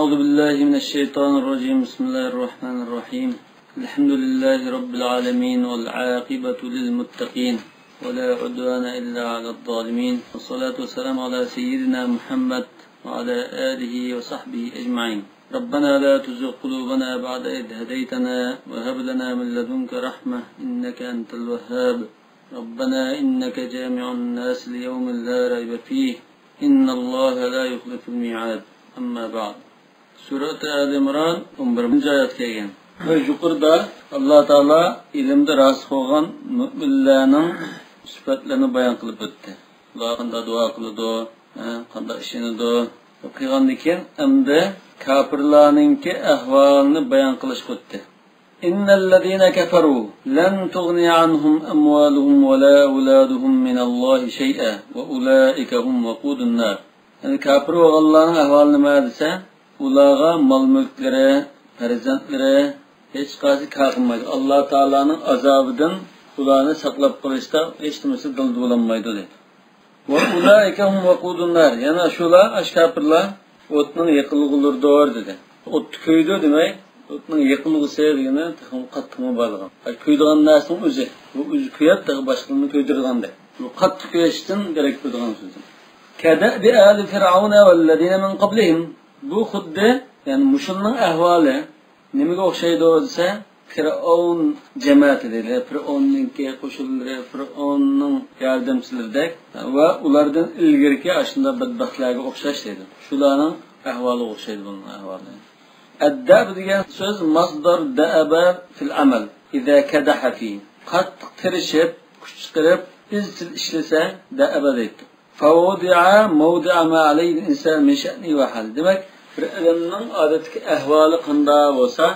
أعوذ بالله من الشيطان الرجيم. بسم الله الرحمن الرحيم. الحمد لله رب العالمين والعاقبة للمتقين ولا عدوان إلا على الظالمين، والصلاة والسلام على سيدنا محمد وعلى آله وصحبه أجمعين. ربنا لا تزغ قلوبنا بعد إذ هديتنا وهب لنا من لدنك رحمة إنك أنت الوهاب. ربنا إنك جامع الناس ليوم لا ريب فيه إن الله لا يخلف الميعاد. Amma ba'd. Surat Al-Imran 11. ayet kelgan. Ve yuqorida Alloh taolo ilmda rasih bo'lgan mu'minlarning sifatlarini bayon qilib o'tdi. Ular qanday duo qiladi, qanday ishinadi, qilgandan keyin endi kofirlarningki ahvolini bayon qilish o'tdi. Innallazina kafaru lan tughni anhum amwaluhum wa la auladuhum min Allohi shay'a wa ulaika hum waqudun nar. Yani kafir olanların ahvalini nima desa, ularga mol mulklari, farzandlari hech qaysi kalqmaydi. Alloh taolaning azobidan ularni saqlab qolishda hech nimasi dilda bo'lmaydi dedi. Va ulaika hum waqudun nar. Yana shular kafirlar o'tning yaqinlig'idir dedi. O't kuydi demak, o'tning yaqinligi degani qattiq mubolag'a. Kuydigan narsaning o'zi, bu o'zi kuyadi, boshqani kuydirganda. Bu qattiq kuyishdan kerak bo'lgan so'z. كدأب آل فرعون والذين من قبلهم. Bu xuddi yani mushunning ahvoli nimaga o'xshaydi desa, Fir'aun jamoati dedi, Fir'aunning qo'shinlari, Fir'aunning yordamchilaridek va ulardan ilgirki ashunda badbaxtlarga o'xshash dedi. Shularning ahvoliga o'xshaydi buning ahvoli. Ad-dab degan so'z masdar da'aba fil amal. Iza kadaha fi. Qattiq tirishib, kuch chiqarib, izchil ishlasa da'aba deydi. فوضع موضع ما عليه الإنسان من شأنه وحال. Demek bir adamning odatdagi ahvoli qanday bo'lsa,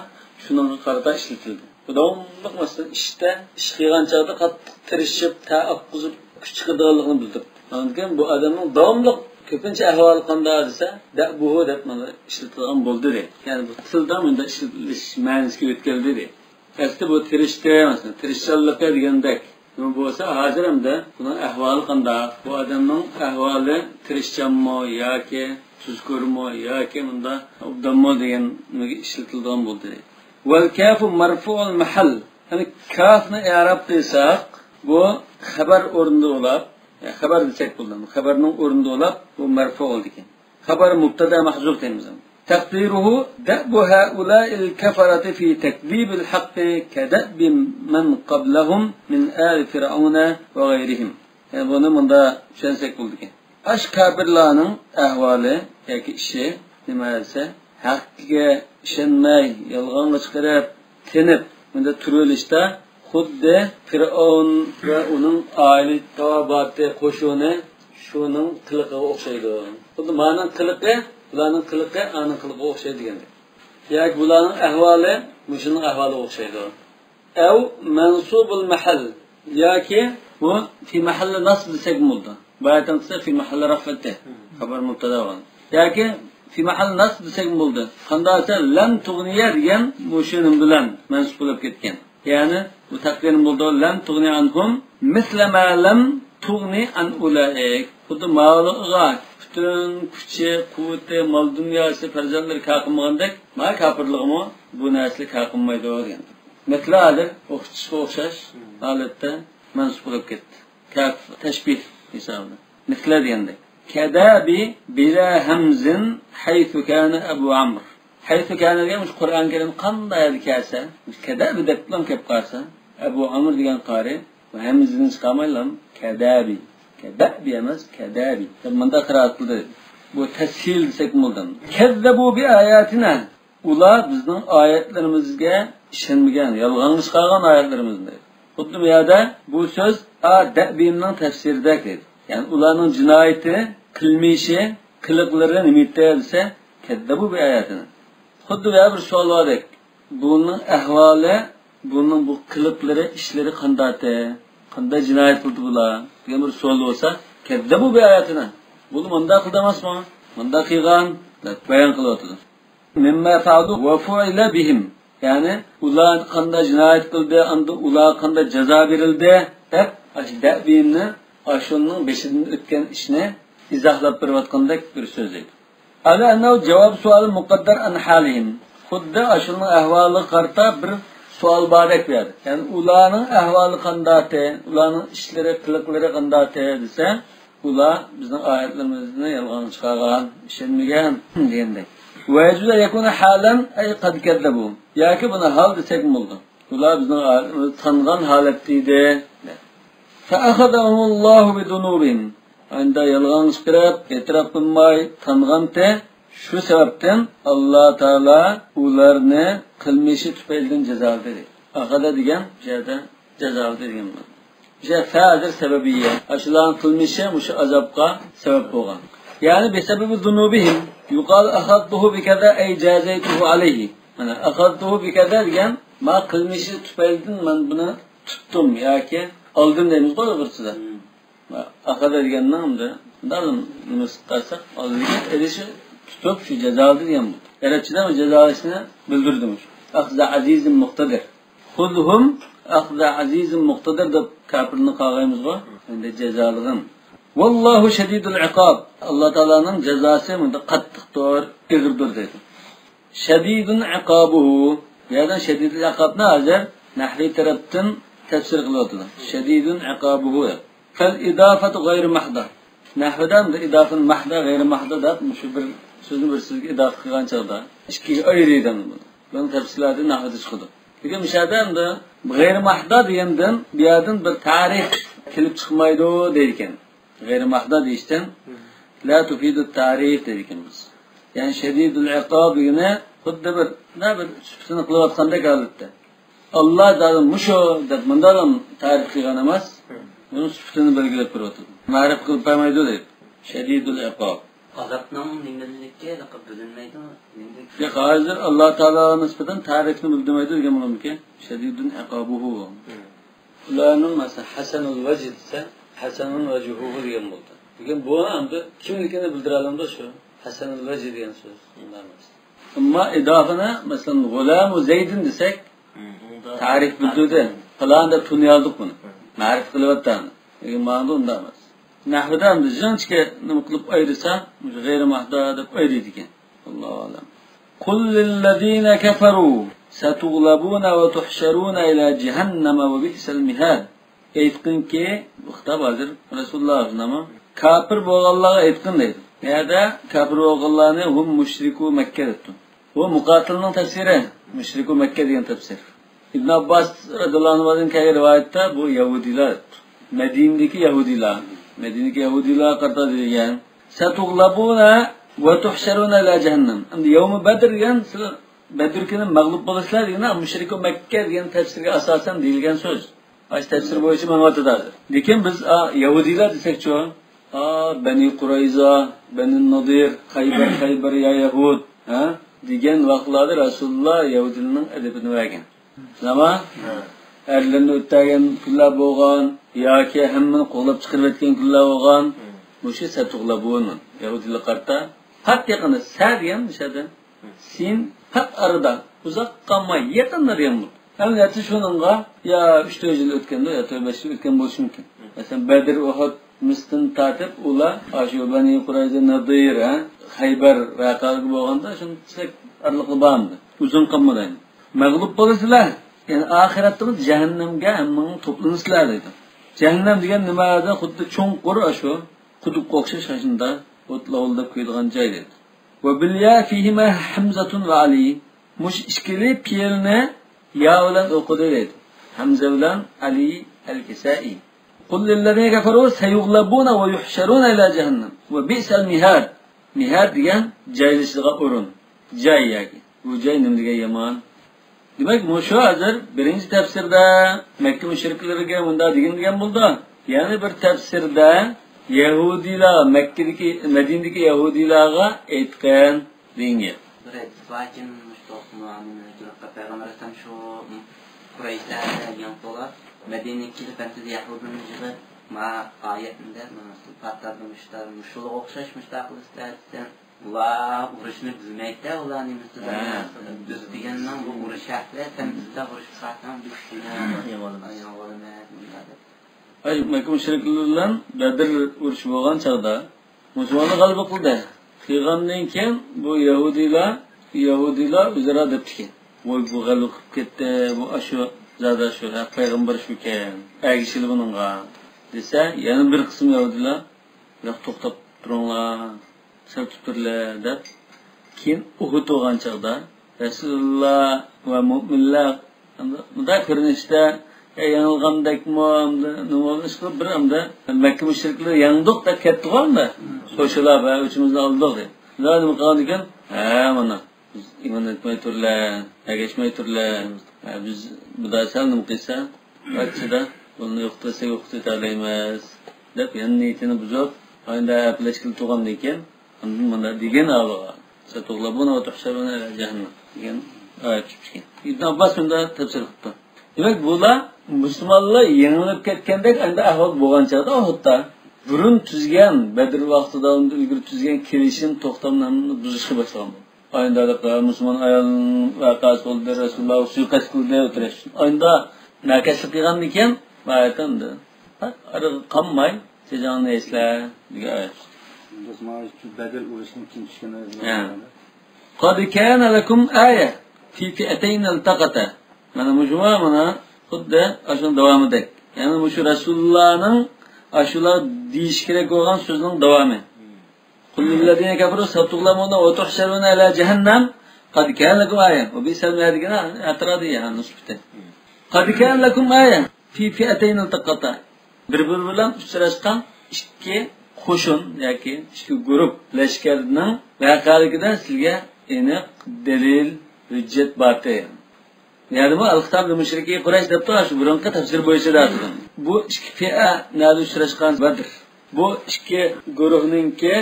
shunga qarata ishlatildi. Bu davomliq masalan ishda ish qilgan chog'da qattiq tirishib, ta'aqquzib, kuch chiqarganligini bildirdi. Lekin bu adamning davomliq ko'pincha ahvoli qanday desa, bu deb mana ishlatilgan bo'ldi deydi. Ya'ni bu tilda bunda ishlatilish ma'nosiga o'tkazildi deydi. Asli bu tirishda masalan tirishchanlik degandek nima bo'lsa, hozir hamda buning ahvoli qanday? Bu odamning ahvoli tirishchanmi yoki tuzkurmi yoki bunda obdanmi degan nimaga ishlatilgan bo'ldi. Wal kafu marfu'ul mahall. Ya'ni kafni i'rob qilsak, bu xabar o'rnida bo'lib, xabar desak bo'ladimi? Xabarning o'rnida bo'lib, bu marfu' bo'ldi ekan. Xabar mubtada mahzuf deymiz. تقديره دأب هؤلاء الكفرة في تكذيب الحق كدأب من قبلهم من آل فرعون وغيرهم. Yani bunu bunda düşünsek bulduk. Aş kafirlerin ahvali yani işi neyse hakka işenmey, yalğanla çıkarıp tenip bunda türülüşte xuddi Firavun ve onun aile tabatı koşunu şunun kılıqıga o'xshaydi. Xuddi ma'nan kılıqı bularning qiliqi ana qiliqqa o'xshaydi deganda. Yoki bularning ahvoli mushuning ahvoliga o'xshaydi. Aw mansubul mahall yoki bu fi mahalli nasb desak bo'ldi. Bayatda fi mahalli raf'ati xabar mubtada bo'lgan. Yoki fi mahalli nasb desak bo'ldi. Qandaysa lam tughniya degan mushuning bilan mansub bo'lib ketgan. Ya'ni bu taqdirim bo'ldi lam tughni anhum misla ma lam tughni an ulaik. Xuddi ma'luga bütün kuchi, quvvati, mol dunyosi, farzandlari kaqinmagandek, ma kafirligimi bu narsa kaqinmaydi degan. Matlali o'xshashga o'xshash holatda mansub bo'lib ketdi. Kaf tashbih hisobida. Mitla deganda. Kadabi bila hamzin haythu kana Abu Amr. Haythu kana degan Qur'on Karim qanday kelsa, kadabi deb bilan kelib qolsa, Abu Amr degan qari va hamzini chiqarmaylam, kadabi. Kadabi emas, kadabi. Bunda qiraat qildi. Bu tashil desek bo'ldi. Kazzabu bi ayatina. Ular bizning oyatlarimizga ishonmagan, yolg'on chiqargan oyatlarimizni. Xuddi bu yerda bu so'z dabimning tafsirida keldi. Ya'ni ularning jinoyati, qilmishi, qiliqlari nima desa, kazzabu bi ayatina. Xuddi bu bir savol bordek. Buning ahvoli, buning bu qiliqlari, ishlari qanday? Qanday jinoyat qildi bular? Degan bir savol bo'lsa, kazzabu bi ayatina. Buni munda qildi emasmi? Munda qilgan deb bayon qilyapti. Mimma fa'alu wa fu'ila bihim. Ya'ni ular qanday jinoyat qildi, endi ular qanday jazo berildi deb ashidabimni ashunning beshidan o'tgan ishni izohlab berayotgandek bir so'z edi. على أنه جواب سؤال مقدر عن حالهم خد أشرنا أهوال قرطة bir sual barek verdi. Yani ulanın ahvali qandate, ulanın işleri, kılıkları qandate dese, ula bizning oyatlarimizni yolg'on chiqargan, ishonmagan degandek. Va yajuzu yakuna halan ay qad kadzabu. Yoki buni hal desak bo'ldi. Ular bizning oyatlarimizni tangan holatda edi. Fa akhadahumullohu bidunubihim. Anda yolg'on chiqarib, e'tirof qilmay tangante shu sababdan Alloh taolo ularni qilmishi tufaylidan jazoladi. Akhada degan yerda jazoladi degan. İşte fa'dir sebebiyye. Aşılan kılmışı muşu azapka sebep olgan. Yani bir sebebi zunubihim. Yukal ahadduhu bi kaza ey cazaytuhu aleyhi. Yani ahadduhu bi kaza diyen ma kılmışı tüpeldin ben bunu tuttum ya ki aldım demiş koy kırsıda. Ahada diyen ne amdı? Darım nümustarsak aldım. Edişi tutup şu cezalı diyen bu. Eretçiden o cezalısını bildirdimiş. Akhza azizim muhtadir. Khudhum akhza azizim muhtadir da kafirni qag'aymiz va endi jazolig'im. Vallohu shadidul iqob. Alloh taolaning jazosi bunda qattiqdir, ig'irdir dedi. Shadidun iqobuhu. Yani shadidul iqobni hozir nahviy tarafdan tafsir qilyapti. Shadidun iqobuhu. Fal idafatu g'ayri mahda. Nahvidan da idafun mahda g'ayri mahda deb shu bir so'zni bir so'zga idofa qilgan chog'da ikkiga ayiraydi buni. Buni tafsirlarda nahvida chiqadi. Lekin mishadanda g'ayri mahda degandan bu yerdan bir tarix kelib chiqmaydi deydigan. G'ayri mahda deyishdan la tufidu tarix deydiganmiz. Yani shadidul iqob degani xuddi bir sifatini qilayotgandek holatda. Alloh zalim musho deb bundan tarix qilgan emas. Buni sifatini belgilab qo'yadi. Ma'rif qilib qo'ymaydi deydi. Shadidul iqob. Azapның неңгәллеккә лaqab bilinmaydi. Ya hozir Alloh taolo nisbatan tarixni bildirmaydi degan bo'lamki, shadidun iqobuhu. Ularning mesela hasanul vajh desa, hasanul vajhuhu degan bo'ldi. Lekin bu hamda kimligini bildira oladi shu. Hasanul vajh degan so'z emas. Ammo idofani masalan g'ulam va zaydin desak, tarix bildirdi. Falan deb tunyaldik buni. Ma'rif qilyaptan. Lekin ma'no unda emas. Nahvidan bizanchga nima qilib ayirsa, g'ayri mahda deb ayirdi ekan. Allohu alam. Qul lil ladina kafaru satughlabuna va tuhsharuna ila jahannama va bi'sal mihad. Aytqinki, bu xitob hozir Rasululloh nama kafir bo'lganlarga aytqin deydi. Yerda kafir bo'lganlarni hum mushriku Makka debdi. Bu muqatilning tafsiri, mushriku Makka degan tafsir. Ibn Abbas radhiyallohu anhudan kelgan rivoyatda bu yahudilar, Madinadagi yahudilar Medinedeki Yahudiler qarta degan satughlabuna va tuhsharuna ila jahannam. Endi yawm Badr degan sizlar Badr kuni mag'lub bo'lasizlar degan mushrik Makka degan tafsirga asosan deyilgan so'z. Ay tafsir bo'yicha mana o'tadi. Lekin biz Yahudilar desakchi, Bani Qurayza, Bani Nadir, Khaybar ya Yahud, degan vaqtlarda Rasululloh Yahudilarning adabini bergan. Nima? Erlerini o'tgan kunlar bo'lgan yoki hammani qo'llab chiqarib o'tgan kunlar bo'lgan. Mushu satughlabun. Yahudilar qarta faqat yaqinda sadiyan mishada. Sin faqat arada uzoq qolmay yaqinda degan bu. Albatta shuningga ya 3 yil o'tganda yo 5 yil o'tgan bo'lishi mumkin. Masalan Badr, Uhud mistin tatib ular ashu Bani Qurayza, Nadir, Khaybar vaqalar bo'lganda shunchalik arliqli bo'ldi. Uzun qolmadi. Mag'lub bo'lasizlar. Yani ahiratda jahannamga hammaning to'planisizlar dedi. Jahannam degan nimada xuddi cho'nqur ashu quduqqa o'xshash shunda o'tlovda qo'yilgan joy dedi. Va bilya fihima Hamzatun va Ali. Mush ishkili piyelni ya bilan o'qidi dedi. Hamza bilan Ali al-Kisai. Qul lil ladina kafaru sayughlabuna va yuhsharuna ila jahannam va bi'sal mihad. Mihad degan joylashishga o'rin. Joy yoki. Bu joy nima degan yomon. Demek mushu hozir birinchi tafsirda Makka mushriklariga bunda degan bo'ldi. Yani bir tafsirda Yahudilar Makkadagi Madinadagi Yahudilarga aytgan deyilgan. Lakin Payg'ambar ham shu Qurayshlar degan bo'lib, Madinaga kelib Yahudilarni yig'ib ma oyatida patlarmışlar, muşuluq o'xshashmiş taqlislar. Ular urushni bilmaydi, ularni biz degandan bu urush haqida ham bizda urush qatnam dushmana Ay Makka mushriklar bilan Badr urushi bo'lgan chaqda musulmonlar g'alaba qildi. qilgandan keyin bu Yahudilar o'zaro debdikan. Voy bu g'alib qilib ketdi, bu shu zada shu payg'ambar shu ekan. Agishili buningga desa, yana bir qism Yahudilar yo'q to'xtab turinglar, sal tuturlar deb keyin Uhud bo'lgan chaqda Rasululloh va mu'minlar bunda ko'rinishda yanılgandakmi, nima qilib bir hamda Makka mushriklar yandiq deb ketdi-da. Qo'shilib, uchimizni oldik deb. Ular nima qilgan ekan? Mana biz iymon etmay turlar, agashmay turlar. Biz buda sal nima qilsa, vaqtida buni yo'qota olmaymiz deb yana niyatini buzib, endi aplashkil turgandan keyin mana degan avloga satug'labuna va tuhsharuna ila jahannam degan oyat chiqgan. Ibn Abbos bunda tafsir qildi. Demak, bular musulmonlar yengilib ketgandek endi ahvol bo'lgan chaqda Uhudda burun tuzgan Badr vaqtida ilgari tuzgan kelishim to'xtamlarni buzishga boshlagan. Ayndalik musulmon ayol vaqasi bo'ldi, Rasululloh suiqasd qildi o'tirish. Ayda nakashlik qilgandan keyin aytandi. Ara qolmay tejangni eslar degan oyat. Musulmon uchun Badr urushini kim tushgani. Qad kana lakum aya fi fi'atayn altaqata. Mana mujma mana xuddi ashun davomida. Ya'ni shu Rasulullohning ashular deyish kerak bo'lgan so'zining davomi. Qullillazina kafaru satug'lamuna va tuhsharuna ila jahannam qad kana lakum aya. Va bisal madigana atradiya nusbata. Qad kana lakum aya fi fi'atayn altaqata. Bir-biri bilan uchrashgan ikki qo'shin yoki ikki guruh lashkarning vaqaligida sizga aniq dalil hujjat bor. Yani bu al-Xitob mushriki Quraysh deb turadi, burungi tafsir bo'yicha deydi. Bu ikki fi'a nada uchrashgan Badr. Bu ikki guruhningki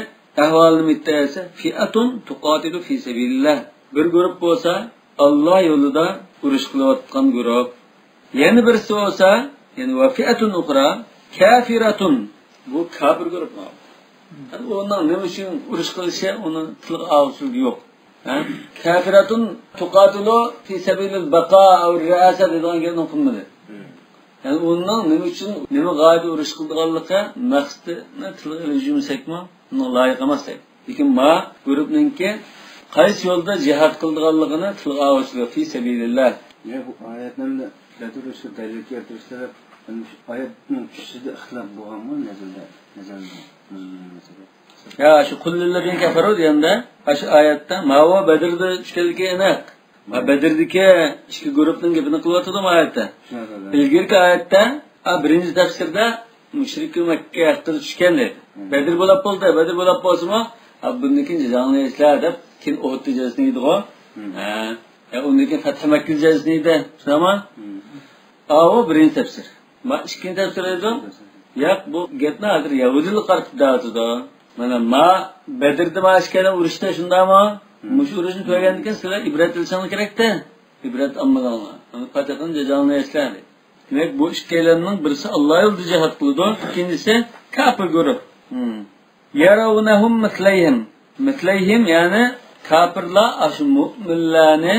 ahvolini bittasi fi'atun tuqatilu fi sabilillah. Bir guruh bo'lsa Alloh yo'lida urush qilayotgan guruh. Yana birisi bo'lsa, yani va fi'atun ukhra kafiratun. Bu kafir guruh. Ondan nima uchun urush qilishi, uni tilga avsugi yo'q. Kafiratun tuqatilu fi sabilil baqa aw ri'asa degan gapni o'qilmadi. Yani ondan nima uchun nima g'oyada urush qilganligi maqsadni tilga ilishmasakmi, uni loyiq emas. Lekin ma guruhningki qaysi yo'lda jihad qilganligini tilga olishga fi sabilillah. Ya bu oyatlarda Badr urushi dalil keltirishlar, oyatning tushida ixtilof bo'lganmi nazarda? Ya şu kullillezine kafaru deganda şu oyatda ma'vo Badrda tushganligi aniq. Ma Badrdagi ikki guruhning gapini qilyapti bu oyatda. Ilgirki oyatda birinchi tafsirda mushrik Makka haqida tushgan dedi. Badr bo'lib bo'ldi, Badr bo'lib bo'lsa-mu, buniki jazoni eslar deb keyin Uhud jazosini edi-ku. Uniki Fath Makka jazosini edi. Tushunami? O birinchi tafsir. Ma ikkinchi tafsir edi. Yo'q, bu gapni hozir Yahudilik qarib da'atida. Mana ma Badrda mashkana urushda shundami? Mush urushni ko'rgandan keyin sizlar ibrat olsangiz kerak-da. Ibrat olmaganlar. Ana faqatdan jazoni eslaydi. Demak, bu ikkilarning birisi Alloh yo'lida jihad qildi, ikkinchisi kafir guruh. Yarawunahum mislayhim yani kafirlar ash mu'minlarni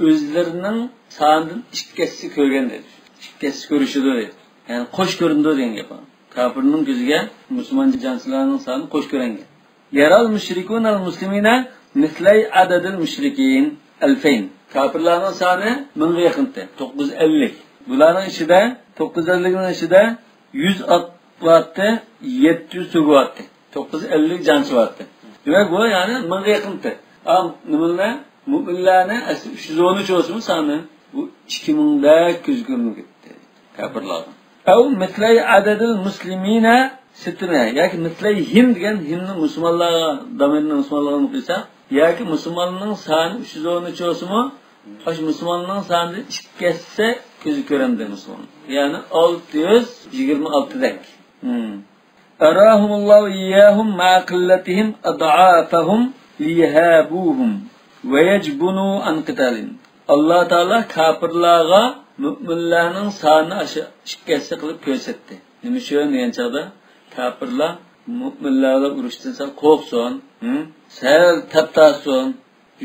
o'zlarining sonidan ikkisi ko'rgan dedi. Ikkisi ko'rishdi. Yani qo'sh ko'rindi degan gap. Kafirning ko'ziga musulmon jonsilarning soni qo'sh ko'rangan. Yaral mushrikuna muslimina mislay adadil mushrikin 2000. Kafirlarning soni 1000 ga yaqinda 950. Bularning ichida 950 ning ichida 100 atvatda 700 suvatda 950 jonsi vardı. Demek bu yani 1000 ga yaqinda. Nimalar mu'minlarni 313 olsun soni bu 2000 da ko'z ko'rinib ketdi. Kafirlar. Aw mislay adadil muslimina sitna yoki mislayhim degan himni musulmonlarga domenni musulmonlarga qilsa yoki musulmonning soni 313 olsunmi? Osh musulmonning soni ikkisi ko'z ko'rindi musulmon. Ya'ni 626 dak. Arahumullahu iyyahum ma qillatihim ad'afahum liyahabuhum va yajbunu an qitalin. Alloh taolo kafirlarga mu'minlarning soni ikkisi qilib ko'rsatdi. Nima uchun deganchada kafirlar mu'minlarga urushdan sal qo'rqsin, sal taptasin,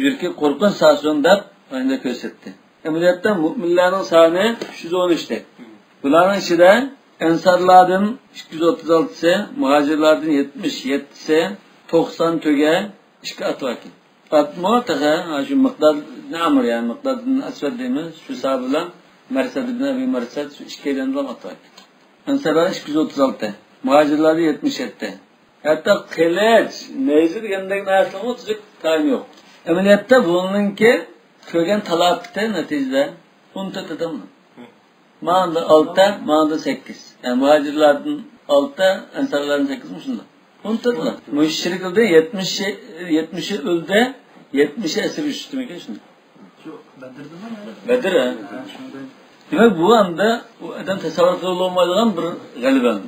yurki qo'rqin sasin deb endi ko'rsatdi. Amaliyotda mu'minlarning soni 313 dak. Bularning ichida Ensarlardan 236'si, muhacirlardan 77'si, 94'e ishga atvaki. Atmo taga shu miqdod namr yani miqdod asvad deymiz. Shu sabab bilan Marsad ibn Abi Marsad shu ishkedan bilan atvaki. Ansarlar 236. Muhacirlar 77. Hatta qilich, neyzi degandek narsalar tuzuk tayin yo'q. Amaliyotda buningki ko'rgan talabda natijada 14 odamni. Manda 6, manda 8. Yani muhacirlardan 6, ansarlardan 8 mi shunda? 14'lar. Müşriklarda 70'i öldü, 70'i esir düştü mü ki şimdi? Şu Bedir'de mi? Bedir ha. Demek bu anda o adam tasavvur kılınmayacağın bir galiben.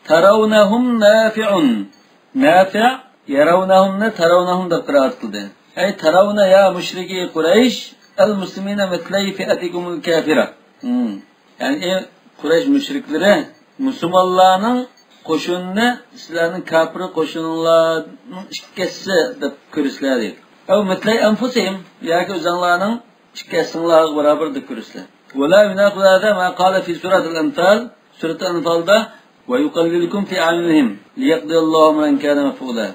Tarawnahum nafi'un. Nafi' yarawnahum ne tarawnahum da kıraat kıldı. Ey tarawna ya müşriki Kureyş el muslimine metleyi fi'atikumul kafira. Yani Kureyş müşrikleri Müslümanların qo'shinni sizlarning kafir qo'shinlarning ikkisi deb ko'rishlar deydi. Aw mitlay anfusihim yoki o'zlarining ikkisilar barobar deb ko'rishlar. Wala yunaqada ma qala fi surat al-anfal, surat al-anfalda va yuqallilukum fi a'yunihim liyaqdi Allahu man kana maf'ula.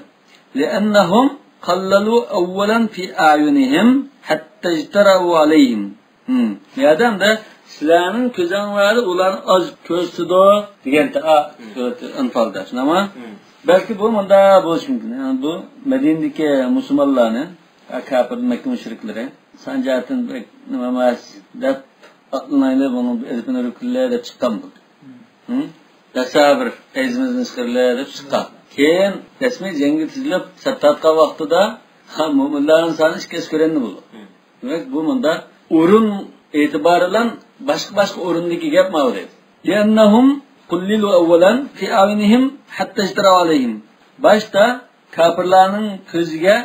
Li'annahum qallalu awwalan fi a'yunihim hatta ijtara'u alayhim. Ya'damda sizlarning ko'zanlari ularni oz ko'rsatdi deganda anfalda shunami? Balki bu munda bo'lishi mumkin. Yani bu Madinadagi musulmonlarni kafir Makka mushriklari sanjatin nima emas deb aqlanayli buni elbini rukullar deb chiqqan bu. Tasavvur ezimizni chiqirlar deb chiqqan. Keyin rasmiy jangga tizilib sattatqa vaqtida mu'minlarning soni ikki ko'rindi bo'ldi. Demak bu munda o'rin e'tiboridan başka o'rindagi gap mavjud. Yannahum qullilu awwalan fi a'yunihim hatta ijtara alayhim. Başta kafirlarning ko'ziga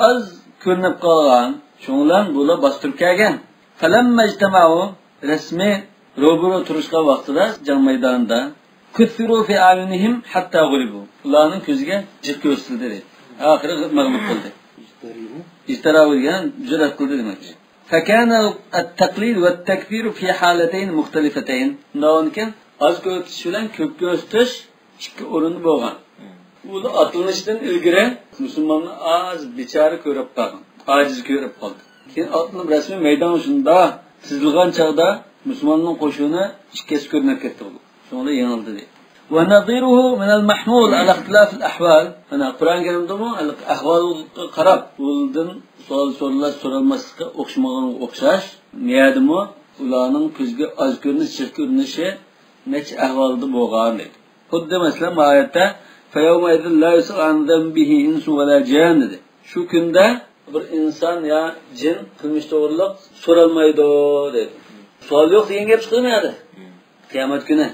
az ko'rinib qolgan, shundan bular bostirib kelgan. Falamma ijtama'u rasmiy ro'baro turishga vaqtida jang maydonida kuthiru fi a'yunihim hatta ghulibu. Ularning ko'ziga jiq ko'rsatildi. Oxiri mag'lub bo'ldi. Ijtara degan jur'at qildi demak. فكان التقليد والتكفير في حالتين مختلفتين. Nonkin az ko'ritish bilan ko'p ko'rsatish ikki o'rinda bo'lgan. Bu otilishdan ilgari musulmonni az bechora ko'rib qolgan, ojiz ko'rib qoldi. Keyin otilib rasmiy maydon shunda tizilgan chaqda musulmonning qo'shini ikkisi ko'rinib ketdi. Shunda yengildi deydi. ونظيره من المحمول على اختلاف الأحوال. أنا القرآن الكريم دمو الأحوال قرب ولدن so'rlar so'ralmaslikka o'xshamagan o'xshash niyadimi ularning ko'zga oz ko'rinish chiq ko'rinishi nech ahvolda bo'lgan dedi. Xuddi masalan oyatda fayawma idin la yus'an bihi insu wala jan dedi. Shu kunda bir inson ya jin qilmish to'g'riliq so'ralmaydi dedi. Savol yo'q degan gap chiqmayadi qiyomat kuni.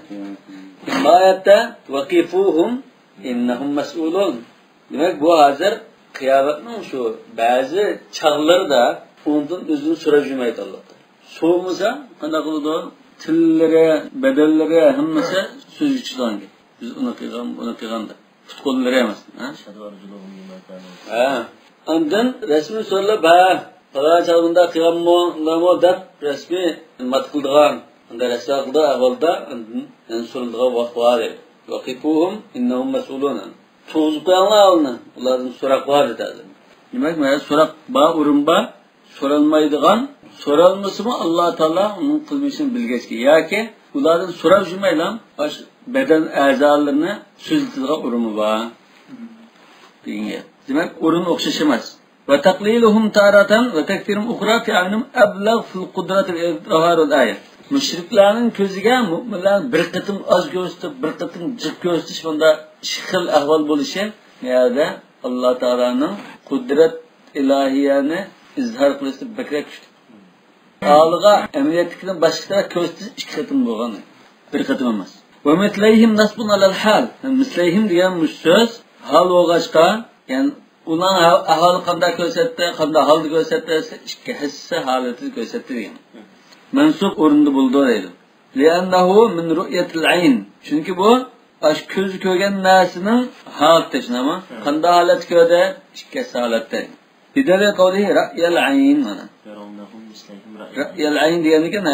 Oyatda waqifuhum innahum mas'ulun. Demak bu hozir qiyomatning shu ba'zi chaqlarda undan o'zini so'rab yurmaydi Allohdan. So'masa qanday qiladi? Tillari, badallari hammasi so'zchidan. Biz uni qilganda. Futqollari emas, ha? Ondan rasmiy so'rlar ba, falon chaqda qilganmi, nima deb rasmiy matqilgan. Unda rasulda avvalda so'ralgan vaqt bor edi. Waqifuhum innahum mas'ulun. To'zqanlarni ulardan so'rab var dedi. Demak, mana so'rab ba urinba so'ralmaydigan, so'ralmasimi Alloh taolo uning qilmishini bilgachki yoki ulardan so'rab yurmaylan, bash badan a'zolarini so'zlashga urimi bor. Degan. Demak, o'rin o'xshash emas. Va taqliluhum taratan va takfirum ukhra fi anum ablagh fil qudrati al-izhar al-ayat. Mushriklarning ko'ziga mu'minlar bir qitim oz ko'rsatib, bir qitim jiq ko'rsatish bunda xil ahvol bo'lishi, yerda Alloh taolaning qudrat ilohiyani izhor qilishni bakrak kuchli. Alg'a amaliyotlikdan boshqa ko'rsatish ikki qitim bo'lgan, bir qitim emas. Va mitlayhim nasbun alal hal. Mitlayhim degan so'z hal bo'lg'achqa, ya'ni uning ahvoli qanday ko'rsatdi, qanday holda ko'rsatdi, ikki hissa holatini ko'rsatdi degan. Mansub o'rinda bo'ldi deydi. Li'annahu min ru'yatil ayn. Chunki bu ko'z ko'rgan narsaning holati shunami? Qanday holat ko'rdi? Ikki holatda. Bidalil qawlihi ra'yal ayn mana. Ra'yal ayn degan ekan,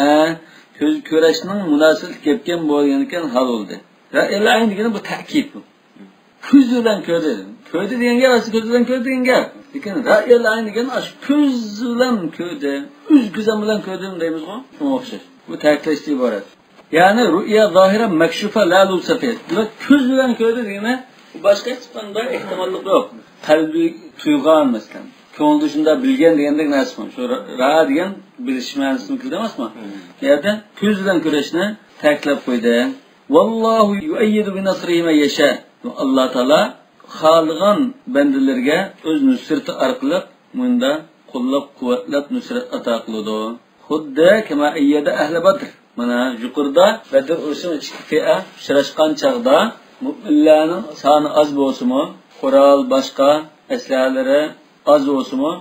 ko'z ko'rishning munosib kelgan bo'lgan ekan hal bo'ldi. Ra'yal ayn degani bu ta'kid bu. ko'z bilan ko'rdi. Ko'rdi degan gap asli ko'z bilan ko'rdi degan gap. Lekin ra'yil ayn degan shu ko'z bilan ko'rdi, ko'zim bilan ko'rdim deymiz-ku. Shunga o'xshash. Bu ta'kidlashga iborat. Ya'ni ru'ya zohira makshufa la lusafet. Ko'z bilan ko'rdi degani boshqa hech qanday ehtimollik yo'q. Qalbi tuyg'an masalan. Ko'ngilda shunda bilgan degandek narsa bu. Shu ra degan bilish ma'nosini bildi emasmi? Yerda ko'z bilan ko'rishni ta'kidlab qo'ydi. Vallohu yu'ayyidu bi nasrihi ma yasha. Alloh taolo xohlagan bandalarga o'z nusrati orqali bunda qo'llab-quvvatlab nusrat ato qiladi. Xuddi kama ayyada ahli Badr. Mana yuqorida Badr urushida ikki fi'a uchrashgan chaqda mu'minlarning soni oz bo'lsa-mu, qurol boshqa aslalari oz bo'lsa-mu,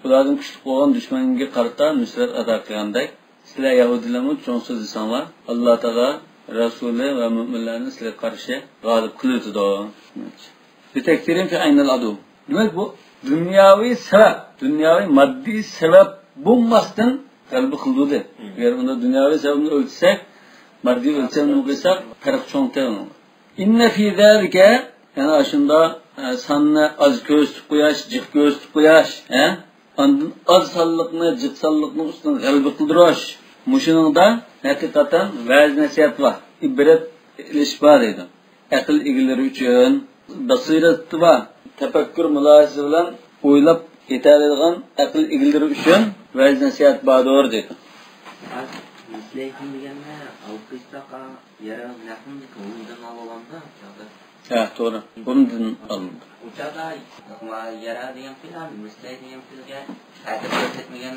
ularning kuchli bo'lgan dushmanga qarata nusrat ato qilgandek, sizlar yahudilarni cho'ngsiz insonlar, Alloh taolo rasuli va mu'minlarni sizlarga qarshi g'olib qiladi. Bitaktirin fi aynal adu. Demak bu dunyoviy sabab, dunyoviy moddiy sabab bo'lmasdan qalbi qildi. Agar unda dunyoviy sababni o'lchsak, moddiy o'lchamni qo'ysak, farq cho'ngtay. Inna fi zalika, yana shunda sanni az ko'z qo'yash, jiq ko'z qo'yash, ondan az sonliqni, jiq sonliqni ustidan g'alaba qildirish. Mushiningda haqiqatan va'z nasihat va ibrat ilish bor edi. Aql egalari uchun basirat va tafakkur mulohaza bilan o'ylab yetaradigan aql egalari uchun va'z nasihat bordir dedi. Lekin deganda alqishtaqa yara naqmni ko'ngildan olganda ha, to'g'ri. Bundan olindi. Uchada yara degan filan, mislay degan filga ta'sir ko'rsatmagan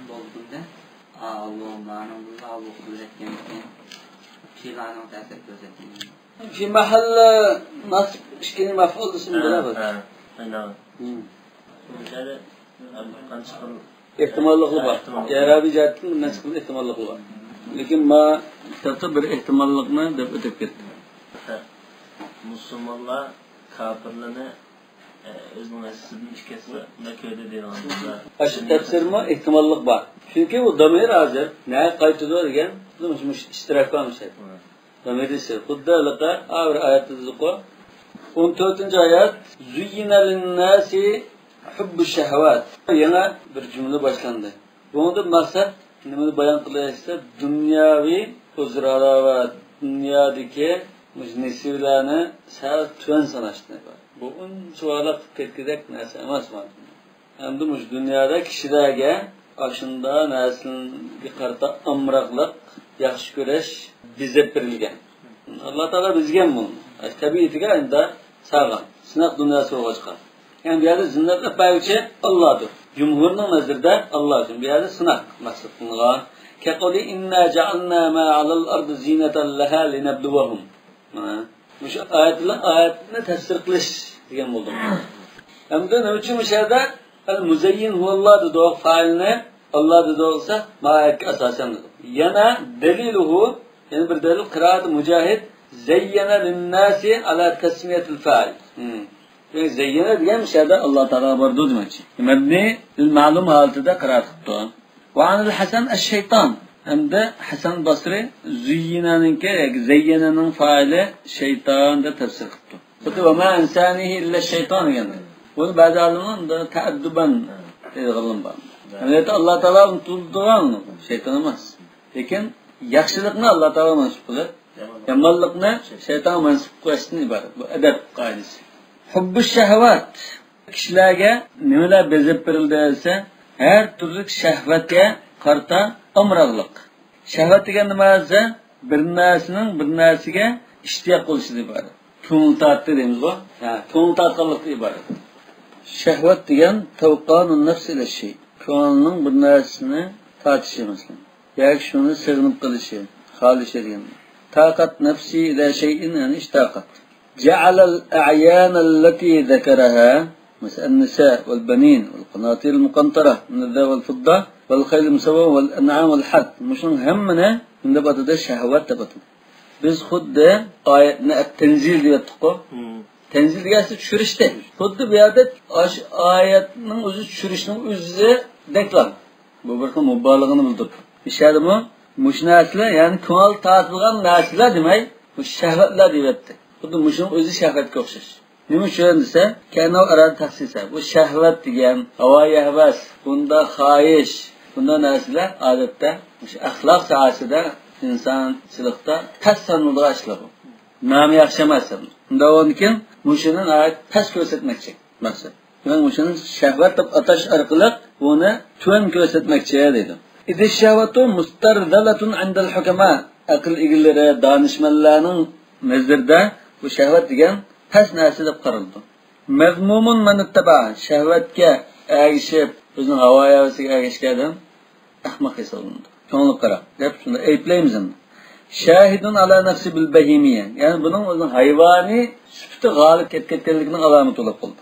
bo'lganda Allah ma'lum Allah qudratgan filanning ta'sir ko'rsatgan. Fi mahall nasb ishkini maf'ul ismi bilamiz. Aynan. Bunchalik qancha ehtimolliqli bor. Arabiy jihatdan nasb ehtimolliqli bor. Lekin ma kitobda bir ehtimolliqni deb o'tib ketdi. Musulmonlar kafirlarni o'zining nasibini ishkasa ko'rdi deyilganda. Aşı tafsirma ehtimollik bor. Chunki u damir hozir ne qaytadi degan mush ishtirok qilmish. Damirisi xuddi laqa avr oyatda ziqo 14-oyat zuyyina lin-nasi hubbush shahawat. Yana bir jumla boshlandi. Bunda maqsad nimani bayon qilyapsa, dunyoviy o'zaro va dunyodagi nesiblarni sal tuvan sanashni bor. Bu unchalik ketgidek narsa emas bu. Endi mush dunyoda kishilarga ashunda naslga qarata amroqlik, yaxshi ko'rish bizga berilgan. Alloh taolo bizga buni tabiatiga endi sog'an, sinoq dunyosi bo'lgan. Endi bu yerda zinnatli paychi Allohdir. Jumhurning nazarida Alloh uchun bu yerda sinoq maqsad qilingan. Kaqoli inna ja'alna ma 'alal ardi zinatan laha linabluwahum. Mush oyatni tafsir qilish degan bo'ldim. Hamda nima uchun bu yerda al-muzayyin huvalloh dedi fa'ilni Alloh dedi olsa ma'akka asosan dedi. Yana daliluhu, yana bir dalil qiraat Mujahid zayyana lin-nasi ala tasmiyatil fa'il. Zayyana degan bu yerda Alloh taolo bordi demoqchi. Mabni ma'lum holatida qiraat qildi. Va anil Hasan ash-shayton. Hamda Hasan Basri zuyyinaninki zayyananing fa'ili shayton deb tafsir qildi. Xuddi va ma insanihi illa shayton degandir. Buni ba'zi olimlar ta'adduban deydigan bor. Albatta Alloh taolo unutulgan shayton emas. Lekin yaxshilikni Alloh taolo mansub qilib, yomonlikni shayton mansub qilishdan iborat. Bu adab qoidasi. Hubbush shahvat. Kishilarga nimalar bezib berildi desa, har turli shahvatga qarta amroqlik. Shahvat degan nima desa, bir narsaning bir narsaga ishtiyoq qilishdan iborat. Ko'ngil tortdi deymiz bu. Ha, ko'ngil tortganlikdan iborat. Shahvat degan tavqonun nafs ila shay. Ko'ngilning bir narsani tortishi masalan. Yoki shuni sig'inib qilishi, xolishi degan. Taqat nafsi ila shay'in yani ishtaqat. Ja'ala al-a'yan allati dhakaraha مثل النساء والبنين والقناطير المقنطرة من الذهب والفضة والخيل المسومة والأنعام والحرث مشون همنا من دبته الشهوات تبته biz xuddi oyatni at-tanzil deb aytdik-ku. Tanzil degani tushirishdi. Xuddi bu yerda oyatning o'zi tushirishning o'zi deklar. Bu bir xil mubolig'ini bildirdi. Ishadimi? Mush narsalar, ya'ni ko'ngil tortilgan narsalar demay, bu shahvatlar deyapti. Xuddi mushning o'zi shahvatga o'xshash. nima uchun desa, kana arad taxsisa. Bu shahvat degan, havoyi havas, bunda xohish, bunda narsalar odatda o'sha axloq sohasida insonchilikda tasannudga ishlar. Nomi yaxshi emas. Unda o'nkin mushuni pas ko'rsatmoqchi maqsad. Men mushuni shahvat deb atash orqali uni tuan ko'rsatmoqchi dedi. İdi şahvatu mustardalatun indal hukama. Aql egillari, danishmanlarning nazarda bu shahvat degan pas narsa deb qaraldi. Mazmumun man ittaba, shahvatga ergishib, o'zining havoyasiga ergishgandan ahmoq hisoblanadi. Ko'ngil qarab, deb shunda aytlaymiz. Shahidun ala nafsi bil bahimiyya. Ya'ni buning o'zining hayvoniy sifati g'olib ketganligining alomati bo'lib qoldi.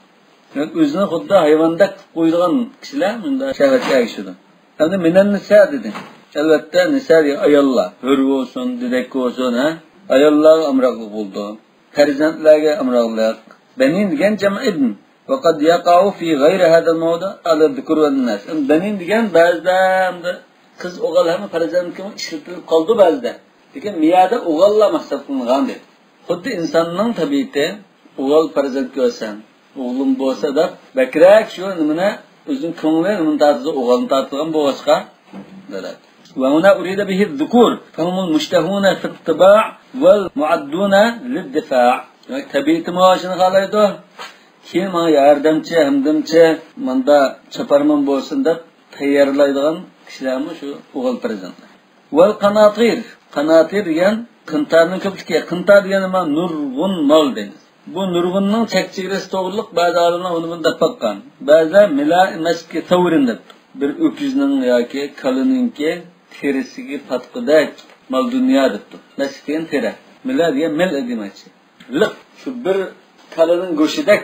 Yani o'zini xuddi hayvonda qo'yilgan kishilar bunda shahvatga ergishadi. Endi minan nisa dedi. Albatta nisa ayollar, hur bo'lsin, dedek bo'lsin, ayollar amroqlik bo'ldi. Farzandlarga amroqlik. Banin degan jam' ibn. Faqat yaqa'u fi ghayri hada al-mawdu' ala dhikr wa an-nas. Banin degan ba'zida qiz o'g'il ham farzandga ishlatilib qoldi ba'zida. Lekin miyada o'g'illar maqsad qilingan dedi. Xuddi insonning tabiati o'g'il farzand ko'rsan, o'g'lim bo'lsa deb bakrak shu nimani o'zining ko'ngli nimani tartibda o'g'ilni tartibgan bo'g'achqa dedi. وهنا أريد به الذكور فهم المشتهون في الطباع والمعدون للدفاع. Tabiati mashina qalaydi. Kim yordamchi, hamdamchi, menda chaparman bo'lsin deb tayyorlaydigan kishilarmi shu o'g'il farzandlar. Wal qanatir degan qintarning ko'pligi. Qintar degani nima? Nurg'un mol deymiz. Bu nurg'unning chekchigisi to'g'riliq ba'zi olimlar uni bunday topgan. Ba'zi mila emaski tavrin deb. Bir o'kizning yoki kalininki terisiga patqidek mal dunyo debdi. Nasibin teri. Mila degan mil demakchi. Liq shu bir kalining go'shidek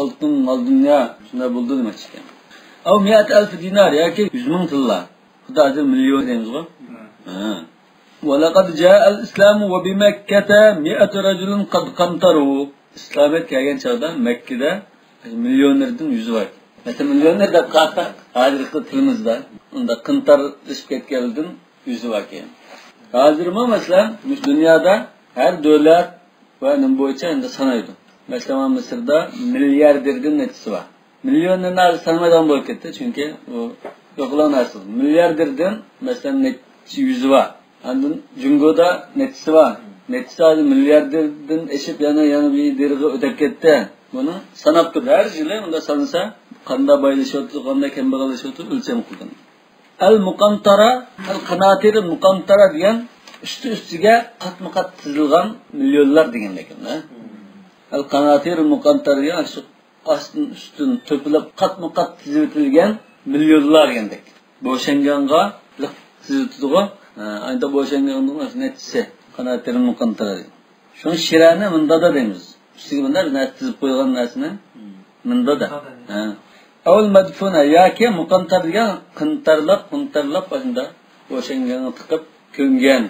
oltin mal dunyo shunda bo'ldi demakchi ekan. Aw 100,000 dinar yoki 100,000 tilla. Xudo azim million deymiz-ku. ولقد جاء الإسلام وبمكة 100 رجل قد قنطروا. İslamiyet kelgan chog'da Makkada millionerning yuzi bor. Mesela millioner deb qarsa, hozirgi tilimizda unda qintarlashib ketgandan yuzi bor ekan. Hozirmi masalan, dunyoda har davlat va nim bo'yicha endi sanaydi. Masalan, Misrda milliarderning netisi bor. Millionerlar sanmaydigan bo'lib ketdi, chunki u yo'qlan narsa. Milliarderdan masalan nechi yuzi bor. Andın Jungoda netisi var. Netisi hali milyarderden eşip yana bir dergi ödep gitti. Bunu sanaptır. Her yılı onda sanırsa kanda bayılışıyordu, kanda kembagalışıyordu, ölçem kullanır. El-Mukantara, el-Kanatir Mukantara diyen üstüge kat çizilgan milyonlar diyen lekin. El-Kanatir Mukantara diyen astın üstün töpülüp kat çizitilgen milyonlar diyen. Boşenganğa çiziltidiği ayda boşanganning netisi qanatirning muqantara. Shuni shirani mundada deymiz. Ustiga bunda narsa tizib qo'ygan narsani mundada. Avval madfuna yoki muqantar degan qintarlab bunda boshangani tiqib ko'ngan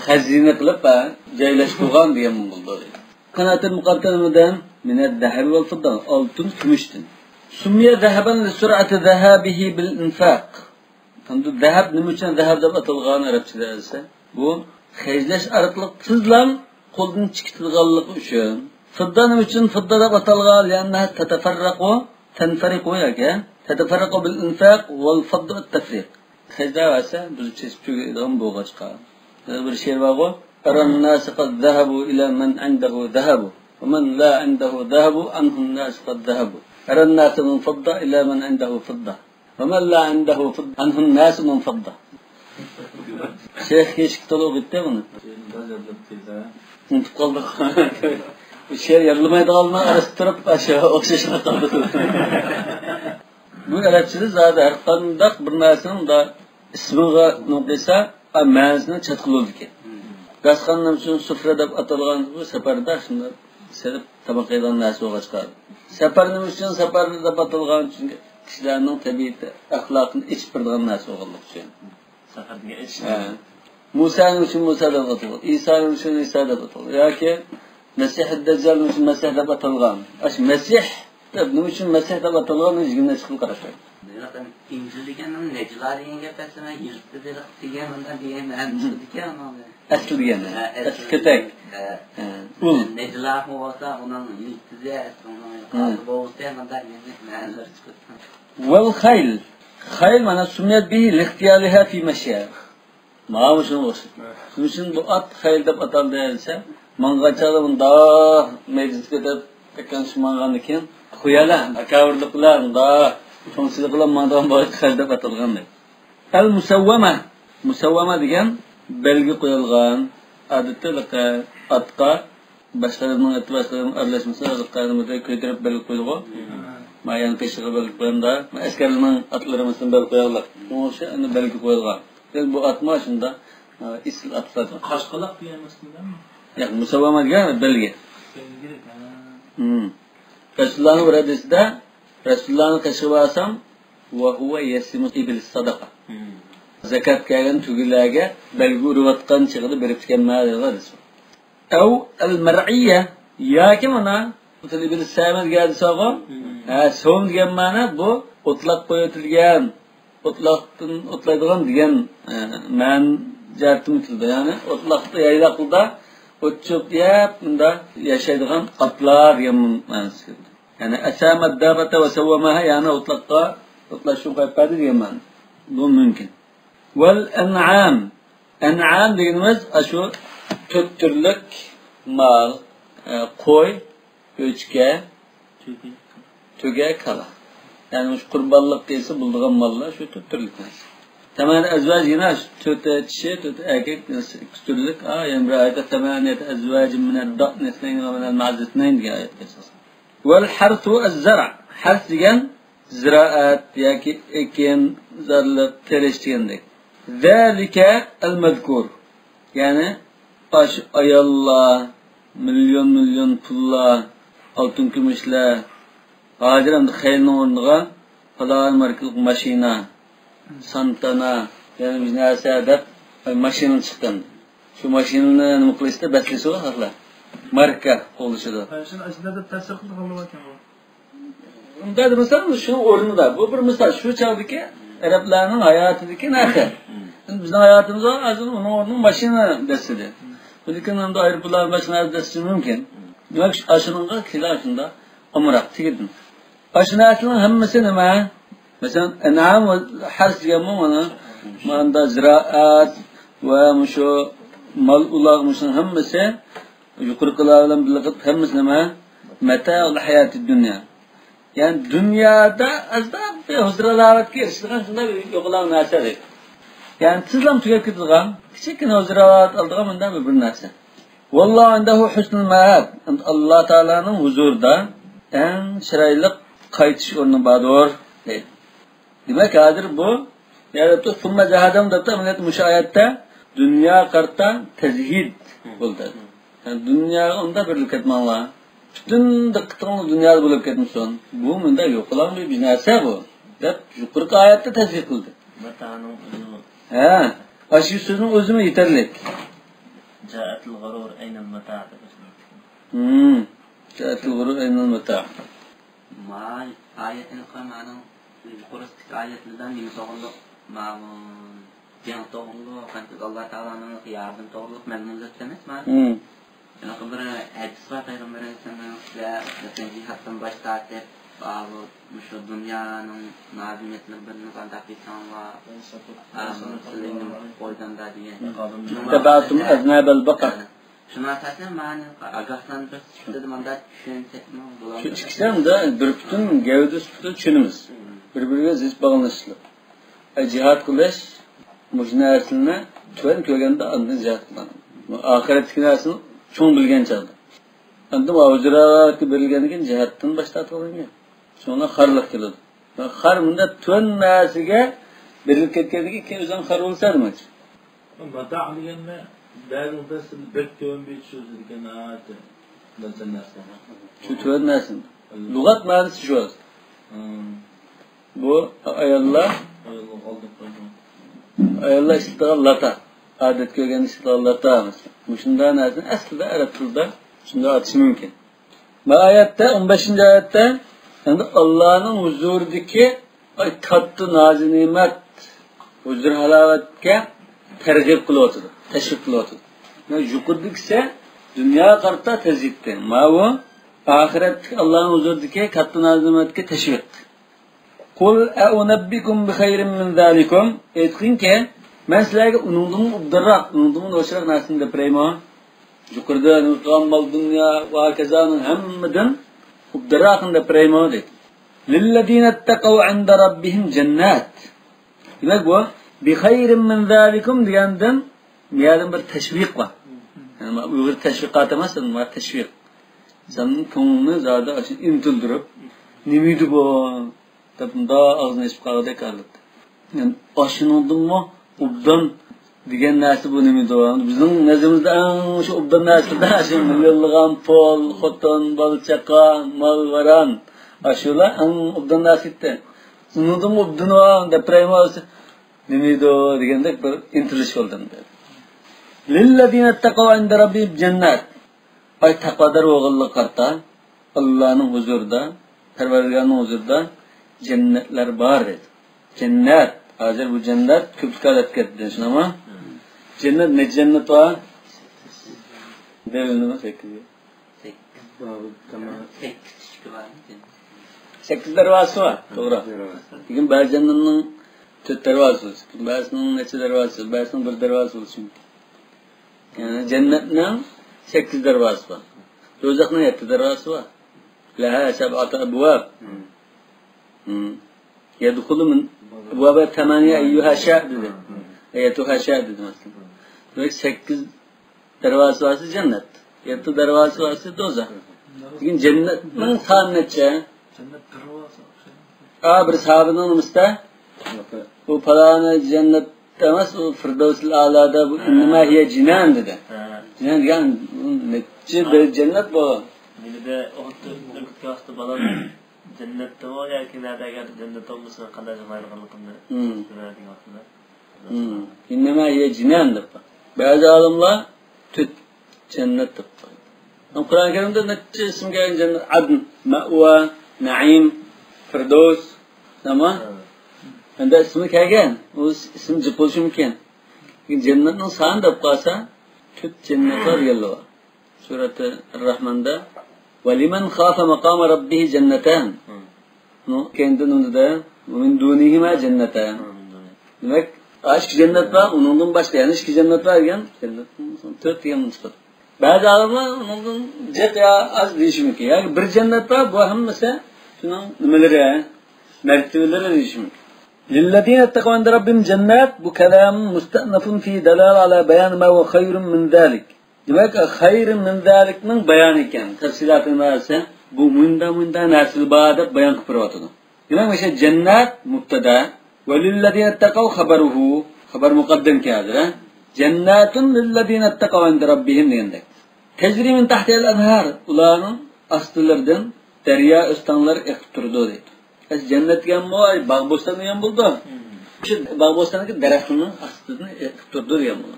xazina qilib joylashtirgan degan bo'ldi. Qanatir muqantardan minad dahab wal fidda oltin kumushdan. Summiya zahaban li sur'ati zahabihi bil infaq. Endi zahab nima uchun zahab deb atalgan arabchada esa bu xejlash orqali tizlan qo'ldan chiqitilganligi uchun. Fidda nima uchun fidda deb atalgan? Yana tanfariqu yoki tatafarraqu bil infaq wal fidda at tafriq. Xejda esa biz chizib bo'lg'achqa. Bir she'r bor. Aran nas qad zahabu ila man indahu zahabu wa man la indahu zahabu anhu nas qad zahabu. Aran nas min fidda ila man indahu fidda. ومن لا عنده فضة عنه الناس من فضة. Şeyh keşke tolu bitti bunu. Unutub kaldık. Şeyh yarılmayı da alma araştırıp aşağı okşaşına kaldık. Bu Arapçada zaten her kandak bir narsanın da ismiga nuqisa ma'nosini chatqiladi ekan. Gasxanlar uchun sufra deb atalgan bu safarda shunday serib taboq qilgan narsa bo'lib chiqadi. Safar nima uchun safar deb atalgan chunki kishilarning tabiati axloqini ichib turadigan narsa bo'lganligi uchun. Safarga ish. Musaning uchun Musa deb atalgan, Isoning uchun Iso deb atalgan yoki Masih ad-Dajjal uchun Masih deb atalgan. Ash Masih Nima uchun masih deb atalgan yigirma xil qarashadi. Zaten İncil deganning Necla degan gap asma yurtda degan undan degan men tushundikan ona. Asl degani. Asl ketak. Necla bo'lsa uning yurtida uning qalbi bo'lsa undan ma'nolar chiqadi. Wal khayl. Khayl mana sunnat bihi lixtiyaliha fi mashya. Mana shuni o'sib. Shuning uchun bu at khayl deb ataldi desa, mang'achada bunda mejlisga deb tekan shumangan ekan, qo'yalar, akavirliklar bunda So'ngsiz bilan mandan boy xalda atalgan. Al musawwama degan belgi qo'yilgan odatda atqa boshqalarning atvaslarining aralashmasi qanimda ko'tarib belgi qo'yilgan. Mayan peshig'i belgi qo'yilganda askarlarning atlarimizdan belgi qo'yilgan. O'sha uni belgi qo'yilgan. Bu atma shunda isl atlar. Qashqaloq deganmasdan? Yo'q, musawwama degan belgi. Rasulullohning hadisida Resulullah'ın kaşıvasam ve huve yesimu ibil sadaka. Zakat kelgan tugilarga belgi urvatgan chig'ida berib kelmaydilar Resul. Ev al-mar'iyya yoki mana ibil samat gadisog'o, so'm degan ma'no bu o'tlaq qo'yilgan, o'tlaqdan o'tlaydigan degan man jartim tilda, ya'ni o'tlaqda yaylaqda o'tchib deb bunda yashaydigan atlar degan ma'nosi. Yani asamat dabata ve savvamaha yani otlak şu kayıpları diyemem. Bu mümkün. Vel en'am. En'am dediğimiz şu tüttürlük mal, koy, göçke, tüge kala. Yani şu kurbanlık değilse bulduğun mallar şu tüttürlük mesela. Temel ezvac yine tüte çişe, tüte erkek tüttürlük. Yani ayette temaniyet ezvacın minel da'nesneyn ve minel ma'zetneyn diye ayet esas. والحرث الزرع حرث degan ziraat yoki ekin zarlar terish degandek. Zalika al-mazkur. Ya'ni ayollar, million pullar, oltin kumushlar, hozir ham xayrning o'rniga falon markalik mashina, santana, ya'ni biz narsa deb mashina chiqqan. Shu mashinani nima qilishda batlisi haqlar. Marka oluşuda. Şunu aslında tasavvur qilib bu. Unda misal shuni o'rnida. Bu bir misal shu chog'dagi arablarning hayotidagi narsa. Bizning hayotimizda azim uning o'rnini mashina desidi. Lekin endi aeroplan mashina desish mumkin. Demak, ashunga kelashunda umroq tegdim. Ashunasining hammasi nima? Masalan, an'am va harz deganmi mana ziraat va shu mal ulag'mishin hammasi yuqorqilar bilan birga hammasi nima? Mata'ul hayotid dunya. Yani dünyada azab ve huzuralarga erishgan shunday yo'qolgan narsadir. Yani tizlam tugab ketgan, kichikina huzuralat oldigan bundan bir narsa. Vallohu indahu husnul ma'ab. Alloh taolaning huzurida eng chiroyli qaytish o'rni bordir deydi. Demak, hozir bu yaratib summa jahadam deb amaliyat mushoyatda dunyo qarta tazhid bo'ldi. Yani dünya onda birlik etmanlar. Bütün diqqatingni dunyoda bo'lib ketmisan. Bu menda yo'qolgan bir narsa bu. Deb yuqorqi oyatda tasdiq qildi. Mataning o'zimi. Ha, ashu so'zning o'zimi yetarlik. Ja'atul g'urur aynal mata' deb. Ja'atul g'urur aynal mata'. Ma oyatini qamaning yuqorqi oyatlardan nima so'g'inliq ma'lum. Jan to'g'riliq, qanday Alloh taolaning yardım to'g'riliq mamnunlik emas, ma'lum. Yani bir hadis var Peygamberimiz sallallahu cihattan başlattı. Bu şu dünyanın nazimiyetlerini kandakisan var. Müslümanın koydanda diye. Tebatum aznabel bakar. Şuna asasen mani agahlandır. Dedim anda düşünsek mi? Şu ikisinden de bir bütün gevdesi düşünümüz. Birbirine ziz bağlanışlı. Cihat kılıç mujnasını tüven kölgende andın cihat kılan. Ahiret kinasını çoğun bilgen çaldı. Andım avcıraatı berilgeniken cihattan başlatılıyor. Sonra harlık kıldı. Har bunda tüven nasiga berilip ketkendiği ki özden har olsa mı? Mata' deganni ba'zi tasl bir tüven bir so'z degan ayat. Şu tüven nasin. Lug'at ma'nosi shu. Bu ayollar istiqlal lata. Adet ko'rgan istiqlal lata. Shunday narsa aslida arab tilida shunday aytish mumkin. Bu oyatda 15-oyatda endi Allohning huzuridagi katta nozi ne'mat huzur halovatga targ'ib qilyapti, tashviq qilyapti. Yuqoridagisi dunyo qarta tezlikda, mana oxiratda Allohning huzuridagi katta nozi ne'matga tashviq. Qul a'unabbikum bi khayrin min zalikum, aytqinki men sizlarga uningdan ubdarroq, uningdan o'shiroq narsani deb berayman. Yuqorida mukammal dunyo va kazoning hammadan ubdarroqni deb berayman dedi. Lillazina ittaqaw 'inda rabbihim jannat. Demak bu bi khayrin min zalikum degandan miyada bir tashviq bor. Yani bu bir tashviqat emas, bu tashviq. Senin ko'nglini zada intildirib, nimidi bu? Tapında ağzını açıp kaldı kaldı. Yani aşınıldınmı obdan diyen narsa bu nimidi o? Bizim nezimizde şu obdan narsa da şu milyonluğun pol, xotin, balı çaka, mal varan aşıla obdan narsa itti. Unuttum obdan o deprem olsa nimidi o diyende bir intiliş oldum dedi. Lillezine ittaqav 'inda rabbihim cennet. Ay takvadar oğullu karta Allah'ın huzurda, Perverdigar'ın huzurda cennetler var dedi. Cennet, hazır bu cennet küpkal etkiledi ama cennet ne cennet var? Devlet mi sekiz? Sekiz dervası var, doğru. Bugün bazı cennetin 4 dervası olsun, bazısının neçe dervası, bazısının bir dervası olsun. Yani cennetin 8 dervası var. Do'zaxning 7 dervası var. Laha sab'atu abwab. Yadkhulu min abwab 8 ayyuha sha' dedi. Ayatuha sha' dedi mesela. Demek 8 dervası var cennet. 7 dervası var do'zax. Bugün cennetin soni necha? Cennet dervasi. Bir sahabenin umista bu falana cennet emas, o Firdevs-ül A'lada bu innema hiye cinan dedi. Cinan degan nechi bir cennet bu. Mende o'tda balam cennatda bor yoki nada agar jannatda bo'lsa qanday mayliqligimni biladigan vaqtda. İnnema hiye cinan deb. Bazı olimlar 4 cennet deb qo'ydi. Qur'on Karimda necha ism kelgan cennet? Adn, Ma'wa, Na'im, Firdevs, tamam? Endi ismi kelgan, o ism jib bo'lishi mumkin. Jannatning soni deb qolsa 4 jannatlar yellow. Surati Ar-Rahmonda "Valiman khafa maqama rabbih jannatan." No, kendin unda min dunihima jannatan. Demek aşk cennet var, onundan başka yani iki cennet var yani cennetin 4 diye mutlu. Bazı adamlar onundan jet ya az değişim ki. Yani bir cennet var, bu hammasi şunun nimeleri, mertebeleri değişim. للذين اتقوا عند ربهم جنات bu kelam müstenafun fi delal ala beyan ma ve hayrun min zalik. Demek hayrun min zalikning bayon ekan. Tafsilatini narsa bu munda nasil ba'da bayon qilib o'tadi. Demek o'sha jannat mubtada va lillazina ittaqaw xabaruhu xabar muqaddam keladi. Jannatun lillazina ittaqaw inda rabbihim deganda. Tajri min tahtiha al-anhar. Ularning astlaridan daryo o'stanlar iqib turdi deydi. Cennetken moy bağ bostanı yan buldu. Şu bağ bostanındaki daraxtının aslını turdu diye bunu.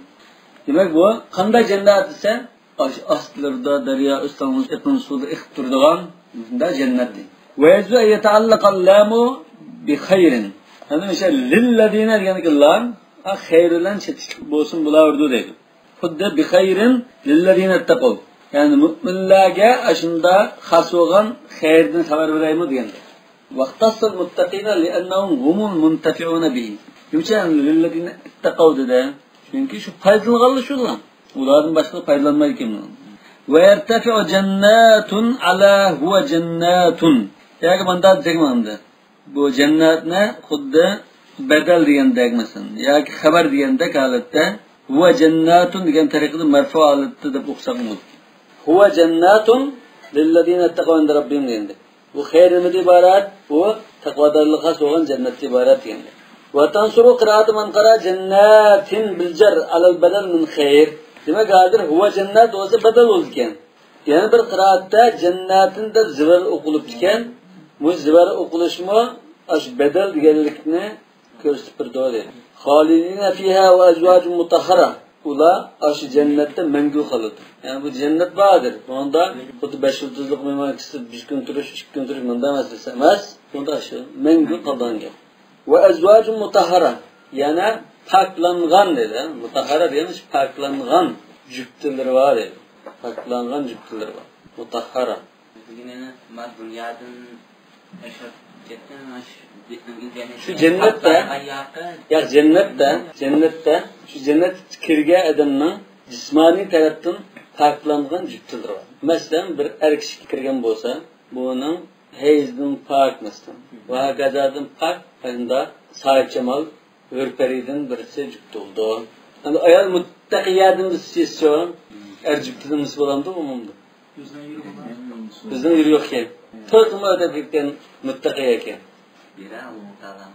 Demek bu qanday cennet ise astllarda daryo o'stanlar iqlim suvda iqib turdigan da cennetdi. Ve yazu yeta'allaqal lamu bi khayrin. Hani mesela lillezina deganki lam xayrilan chetishlik bo'lsin bulardu deydi. Xuddi bi khayrin lillezina ittaqaw. Yani mu'minlarga ashunda xas bo'lgan xayrdan xabar beraymi deganda. واختص المتقين لأنهم هم المنتفعون به. يمكن للذين اتقوا ده. Çünkü şu faydalananlar şular. Onlardan başka faydalanmayı kim? Ve yertefi'u cennetun ala huve cennetun. Yani mandat degmanda. Bu cennet ne? Xuddi bedel degan degmesin. Yoki xabar deganda holatda huve cennetun degan tariqada marfu holatda deb o'qisak bo'ladi. Huve cennetun lillezina ittaqaw inda rabbihim deganda. Bu xayrimiz ibarat, bu taqvodorlikqa so'g'an jannat ibarat endi. Va tansuru qiraat man qara jannatin bil jar alal badal min xayr. Demak, hozir huwa jannat o'zi badal bo'lgan. Yana bir qiraatda jannatin deb zivar o'qilib ekan, bu zivar o'qilishmi ash badal deganlikni ko'rsatib turdi. Xolidina fiha va azwajun mutahhara. ular aşı cennette mengu kalıdır. Yani bu cennet vardır. Onda kutu 5 yıldızlık mimarisi 1 gün duruş, 2 gün duruş bundan meselesi emez. Onda aşı mengu kalan gel. Ve ezvacun mutahhara. Yani paklanğan dedi. Mutahhara demiş paklanğan cüptüleri var dedi. Paklanğan cüptüleri var. Mutahhara. Bugün mar dünyadan yaşap gittin şu cennette ya cennette şu cennet kirge adamның cismani taraftan paklanğan cüptüleri var. Mesela bir er kishi kirgan bo'lsa, buning heyzdan pak mesela. Va gazadan pak anda sahip cemal örperiden birisi cüpt oldu. Yani ayal muttaqiyadın sizce er cüptüden mis bolamdı umumda. Bizden yürü yok ki. Tırkımı ödedikten muttaqiya ekan. Bira Allah Taala.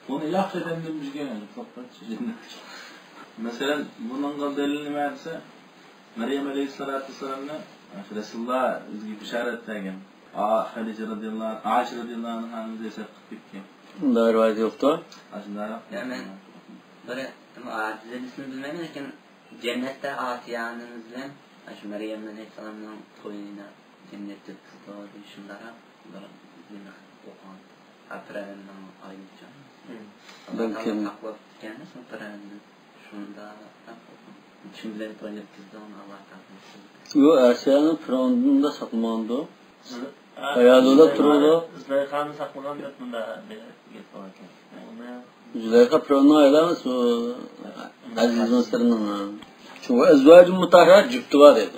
Bunu yaxshi edemden bizge mesela bunun delili neyse Meryem Aleyhisselatü Vesselam'la Resulullah bizge bişaret etken Hadice radıyallahu anh, Ayşe radıyallahu anh hanımız ise kıttıkken. Bunda rivayet yoktu. Yani böyle acizelisini bilmeyin lakin cennette Asiye'ninizle Meryem Aleyhisselam'ın toyuna cennette kızdı şunlara böyle okan aprenden ayrıca. Belki Kendisi aprenden şunda şimdileri toyuna kızdı onu Allah Teala. Yo Asiye'nin frontunda saklandı. Ayağıyla duruyordu. Züleyxa'nı saklagan deb bunda gitib ekan. Züleyxa frontuna aylanmış o Aziz Mısır'ın. Çünkü ezvacun mutahhara cüptü var dedi.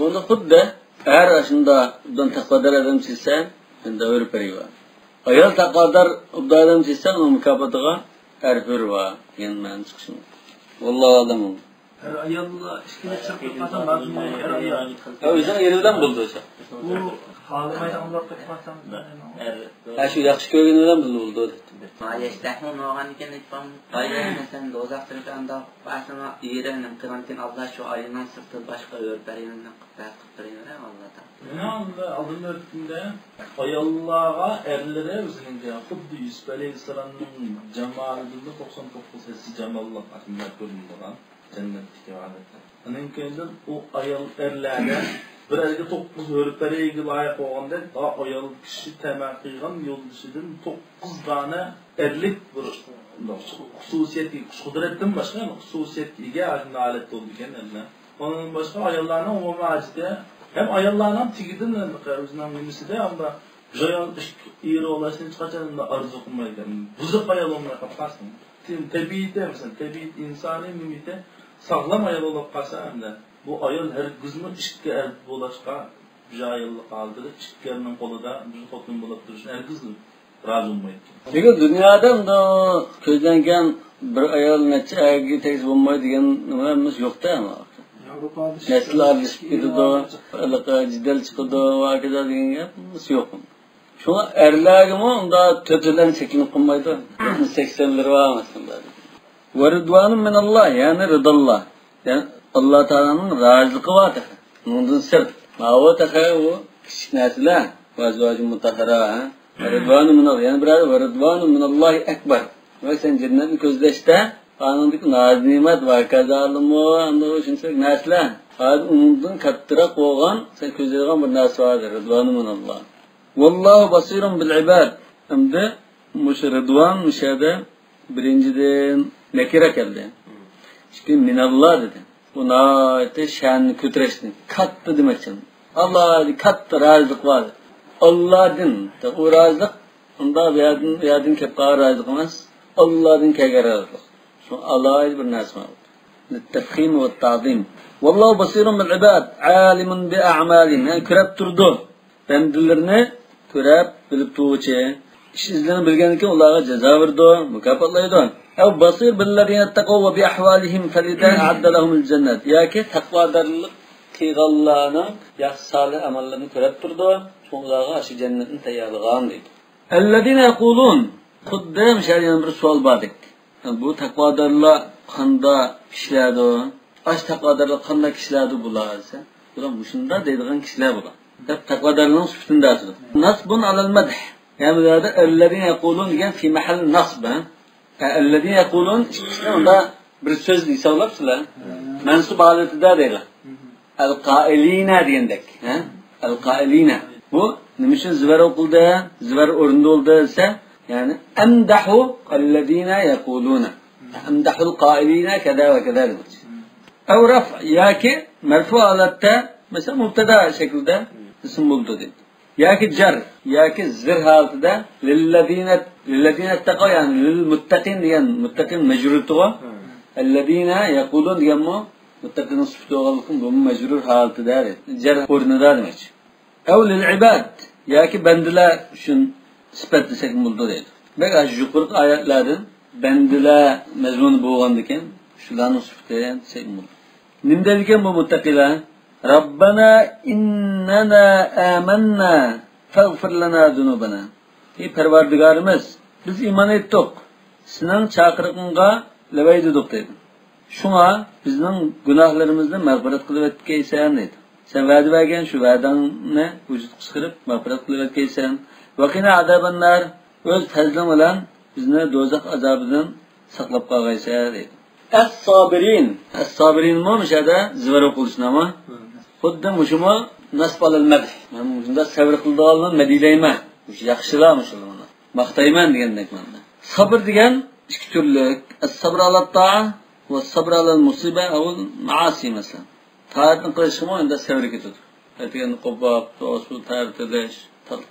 Onu xuddi eğer aşında bundan takvadar adam çizsen, bunda örperi var. Ayal takvadar adam çizsen, o mükafatıga erfür var. Yani ben çıkışım. Vallahi adamım. Her ayalla işkile çarpıklardan bazı her ayalla. Ya o yüzden yerden buldu hocam. Bu ağlamayı anlatıp baksam. Ha şu yaxşı köygeninden buldu. Ma yestahun oğan iken etmem. Aynen mesela dozak sırtında başına iğrenin kırantin Allah şu ayından sırtı başka örperinden kıptırıyor Allah'ta. Ne anda adın örtünde ayallağa erlere özününce Kuddu Yusuf Aleyhisselam'ın cemalinde 99 sesi cemallah aslında görünüyor olan cennetteki adette. Onun kendin o ayal erlerle bir elge 9 örperiye gibi ayak olğanda daha ayal kişi temel kıygan yol dışıdın 9 tane erlik bir hususiyeti, kudretten başka hususiyetiyle alet oldu kendine. Onun başka ayallarına umuma acide hem ayallarına tigidin özünden birisi de ama joyal iri olasını çıkacağında arzu okumayken buzuk ayal olmaya kaparsın. Tabiitte mesela tabiit insani mimite sağlam ayal olup kalsa hem de bu ayal her kızının işke erb bulaşka jayallık aldırıp işkerinin kolu da bir toplum bulup duruşun her kızın razı olmaydı. Çünkü dünyadan da közlenken bir ayal neçe ayakı tekz bulmayı diyen numaramız yoktu ama. Nesli arışıp gidiyordu, cidel çıkıyordu, vakıda diyen yapımız yok. Şuna erlerimi onda tötülen çekinip bulmaydı. 80'leri var mesela. Ve rıdvanım min Allah yani rıdallah. Yani Allah Teala'nın razılığı vardır. Bunun sırt. Mağva takaya o küçük nesile. Vazvacı mutahara. Rıdvanım min Allah. Yani biraz rıdvanım min Allahi ekber. Ve sen cennetin közleşte anındaki naz nimet var. Kazalımı anında o şimdi nesile. Hadi umudun kattırak olğan sen közleşen bir nas vardır. Rıdvanım min Allah. Wallahu basirun bil ibad. Hem de rıdvan müşahede birinciden nekire geldi. Çünkü minallah dedi. Buna ite şanını kötüreştin. Kattı demek için. Allah kattı razılık var. Allah'ın o razılık onda yadın kepka razılık olmaz. Allah'ın keger razılık. Şu Allah'a bir nas var. Tefkhim ve ta'zim. Wallahu basirun bil ibad. Alimun bi a'malin. Yani körep durdu. Bendillerini körep bilip tuğuçe. İş izlerini bilgenken Allah'a ceza verdi. Mükafatlaydı. Ev basir billezine ettekav ve bi ahvalihim feliden a'adda lahumul cennet. Ya ki takvadarlık kıyğallağına yaxşı salih amallarını körep durdu. Şonlarga aşı cennetin tayyarlığın deydi. Ellezine yekulun xuddi müşahediyen bir sual bardik. Bu takvadarlar qanda kişilerdi o. Aş takvadarlar qanda kişilerdi bularsa. Bular muşunda deydiğin kişiler bular. Hep takvadarlığın sübütünde asıdır. Nasbun alal medh. Yani bu da ellezine yekulun diyen fi mahal nasb. الذين يقولون onda bir söz hisoblabsizlar. Mansub holatida deydi. Al-qailina degandek, ha? Al-qailina. Bu nima uchun zivar o'qildi? Zivar o'rinda bo'ldi desa, ya'ni amdahu alladina yaquluna. Amdahu al-qailina kada va kada deb. Aw raf yoki marfu holatda, masalan, mubtada shaklida ism bo'ldi deb. Yoki jar, yoki zir holatida lilladina taqo, ya'ni lil muttaqin degan muttaqin majrurtuga. Alladina yaqulun deganmi? Muttaqin sifati o'g'illiqim bu majrur holatida deb. Jar o'rnida demoqchi. Aw lil ibad, yoki bandalar uchun sifat desak bo'ldi deydi. Bak, yuqorqi oyatlardan bandalar mazmun bo'lgandan keyin shularning sifati desak bo'ldi. Nima deydigan bu muttaqilar? Rabbana innana amanna faghfir lana zunubana. Ey Parvardigorimiz, biz iymon etdik. Sening chaqiriqingga lavay dedik dedi. Shunga bizning gunohlarimizni mag'firat qilib o'tkaysan dedi. Sen va'da bergan shu va'dangni vujud chiqarib mag'firat qilib o'tkaysan. Va qina azabannar, o'z fazling bilan bizni do'zax azobidan saqlab qolgaysan dedi. As-sabirin. As-sabirin mo'mishada zivar o'qilishnama. Xuddi mushuma nasb al-madh. Men bunda sabr qilganlarni madilayman. O'sha yaxshilar mushulmon. Maqtayman degandek menda. Sabr degan ikki turlik. As-sabr ala-ta'a va as-sabr ala-musiba aw al-ma'asi masalan. Taatni qilishmi unda sabr ketadi. Aytgan qo'pab, to'su tartilash,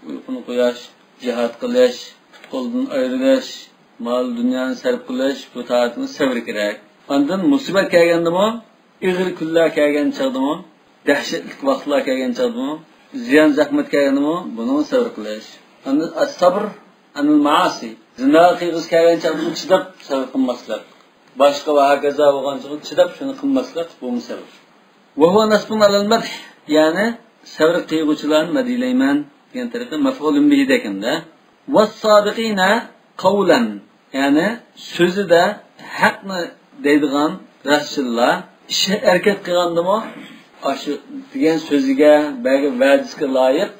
uyquni qo'yash, jihad qilish, qo'ldan ayrilish, mol dunyoni sarf qilish, bu taatni sabr kerak. Ondan musibat kelgandimi, ig'ir kunlar kelgan chaqdimi, dahshatli vaqtlar kelgan chaqdimi, ziyon zahmat kelgandimi, buni sabr qilish. Endi as-sabr anil ma'asi. Zina qilg'iz kelgan chaqdimi chidab sabr qilmaslik. Boshqa va hokazo bo'lgan chaqda chidab shuni qilmaslik bu sabr. Va huwa nasbun alal-madh, ya'ni sabr qilguvchilarni madilayman degan tariqa maf'ulun bihi dekanda. Was-sadiqina qawlan, ya'ni so'zida haqni deydigan rasululloh ishi harakat qilgandimi, shu degan so'ziga, bagi va'dasiga loyiq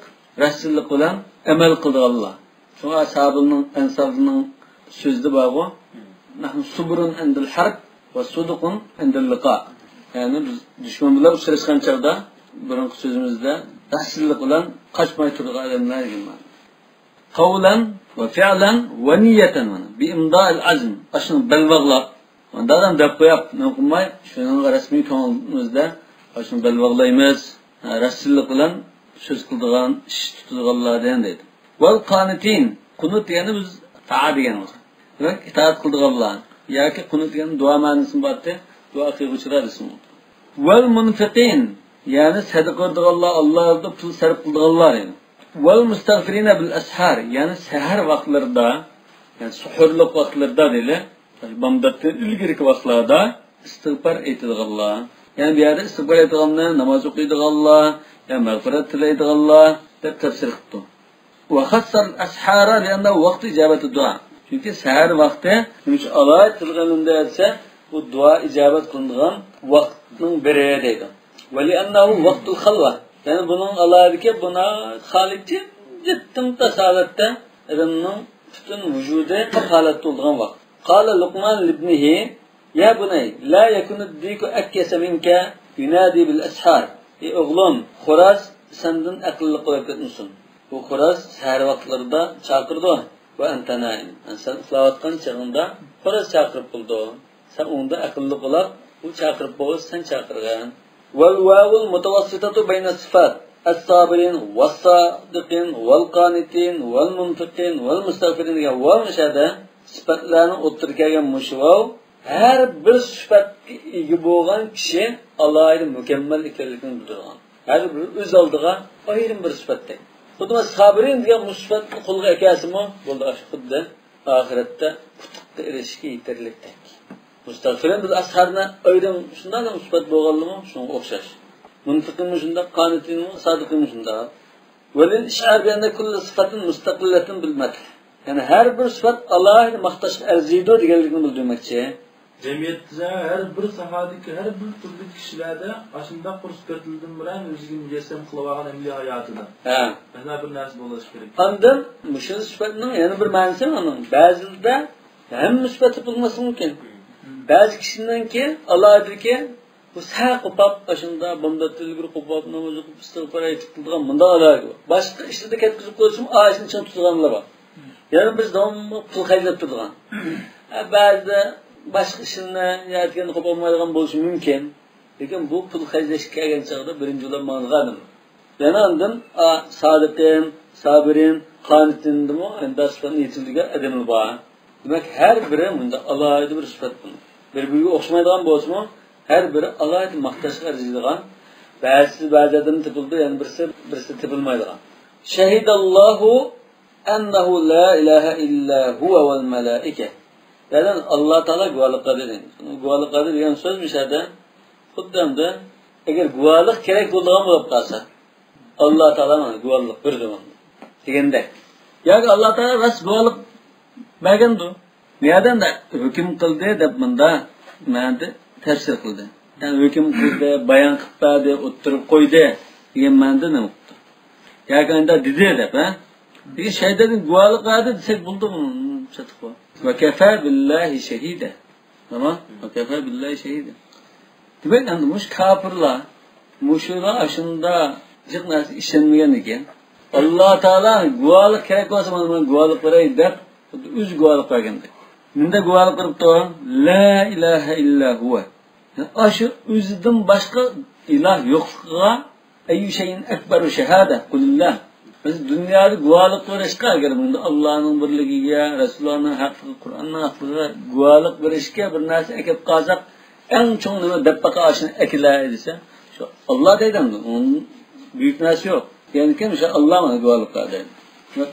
rasululloh bilan amal qilganlar. Shunga ashabning ansabning so'zida bor-ku, nahnu subrun indal harb va suduqun indal liqa. Ya'ni biz dushman bilan uchrashgan chaqda burungi so'zimizda rasululloh bilan qochmay turgan odamlar degan. Qawlan va fi'lan va niyatan bi imda'il azm. Ashun balvag'lab Ondan deb qo'yib, nima shuning rasmiy ko'nglimizda shuni belbog'laymiz. Rasululloh bilan so'z qildigan, ish tutadiganlardan dedi. Val qanitin, qunut degani biz ta'a deganimiz. Demak, itoat qildiganlar yoki qunut degani duo ma'nosini borda, duo qiluvchilar ismi. Val munfiqin, ya'ni sadaqa qildiganlar, Allohga pul sarf qildiganlar edi. Val mustaghfirina bil ashar, ya'ni sahar vaqtlarida, ya'ni suhurlik vaqtlarida deyli. Bamdatdan ilgirki vaqtlarda istig'for aytadiganlar. Ya'ni bu yerda istig'for aytadiganlar, namoz o'qiydiganlar, ya'ni mag'firat tilaydiganlar deb tafsir qildi. Va khassar ashara lianna vaqt ijobati duo. Chunki sahar vaqti nima alohida tilg'anunda aytsa, bu duo ijobat qilingan vaqtning biri deydi. Va liannahu vaqtul xalva. Ya'ni buning alohidagi buni xoliqchi jittim tasalatda odamning butun vujudi holatda bo'lgan vaqt. قال لقمان لابنه يا بني لا يكن الديك أكيس منك ينادي بالأسحار. oğlum xo'roz sendan aqlli qo'yib ketmasin. Bu xo'roz sahar vaqtlarida chaqirdi va antanayn. Sen uxlayotgan chog'ingda xo'roz chaqirib qildi. Sen unda aqlli qilib u chaqirib bo'lsa sen chaqirgan. Wal wawul mutawassitatu bayna sifat as-sabirin was-sadiqin wal-qanitin wal-munfiqin wal-mustaghfirin va mushada sifatlarni o'ttirgan mushvav har bir sifatga ega bo'lgan kishi alohida mukammal ekanligini bildirgan. Har bir o'z oldiga ayrim bir sifatda. Xuddi sabirin degan sifatni qo'lga akasimi bo'ldi xuddi oxiratda qutuqqa erishishga yetarlikdek. Mustaghfirin bil asharna ayrim shunday sifat bo'lganligi shunga o'xshash. Munfiqin shunda, qanitin sadiqin shunda. Walil ish'ar bi anna kullu sifatin mustaqillatan bil madh. Yani her bir sıfat Allah'ın maqtash arziydi deganligini bildirmoqchi. Jamiyatda har bir sohadagi har bir turli kishilarda ashunda qurs kirtildim bilan o'ziga mujassam qilib olgan amaliy hayotida. Ha. Mana bir narsa bo'lishi kerak. Ondan shu sifatning yana bir ma'nosi bor. Ba'zida hamma sifati bo'lmasi mumkin. Bazı kişinin ki Allah diyor ki bu sağ kopap başında bombatılgır kopap namazı istiğfar ettiğinden bunda alakası var. Başka işlerde ketkizip koysun ağacın için tutulanlar var. Yani biz devamlı pul kaydedip durduğun. Bazı başka işinde yatırken kopammayacağın buluşu mümkün. Lekin bu pul kaydedip gelgen çağda birinci olan manğadım. Yani andan saadetin, sabirin, qanitin demo derslerin yetildiği edemil var. Demek her biri bunda Allah'a bir sıfat bunu. Bir oxşamaydigan bo'lsa, her biri Allah'a maqtashga arziydigan, ba'zi adam topildi, yani birisi topilmaydigan. Shahidallohu annahu la ilaha illa huwa wal malaika. Yani Allah Taala guvohlik qildi. Guvohlik qildi degan so'z mishada xuddamda agar guvohlik kerak bo'ladigan bo'lib qolsa, Allah Taala mana guvohlik berdi deganda. Yoki Allah Taala ras guvohlik bergandu. Niyadan da hüküm kıldı da bunda mende tefsir kıldı. Yani hüküm kıldı, bayan kıldı, oturup koydu. Diye mende ne oldu? Yani anda dedi de ha. Peki şeyden guvalık vardı desek buldum çatık bu. Ve kefa billahi şehide. Tamam? Ve kefa billahi şehide. Demek yani muş kafirler, muşura aşında çıkması işlenmeyen iken Allah Teala guvalık gerek olsa bana guvalıklara der, üz guvalık vergendi. Ninde guvalık kırıp da la ilahe illa huve. Aşı üzüden başka ilah yoksa eyyü şeyin ekberu şehade kulillah. Biz dünyada guvalık verişke agar bunda Allah'ın birliğiye, Resulullah'ın hakkı, Kur'an'ın hakkı guvalık verişke bir narsa ekip kalsak en çok nime deppaka aşını ekila edilse şu Allah deyden onun büyük narsa yok. Yani kim işte Allah mı guvalık deyden.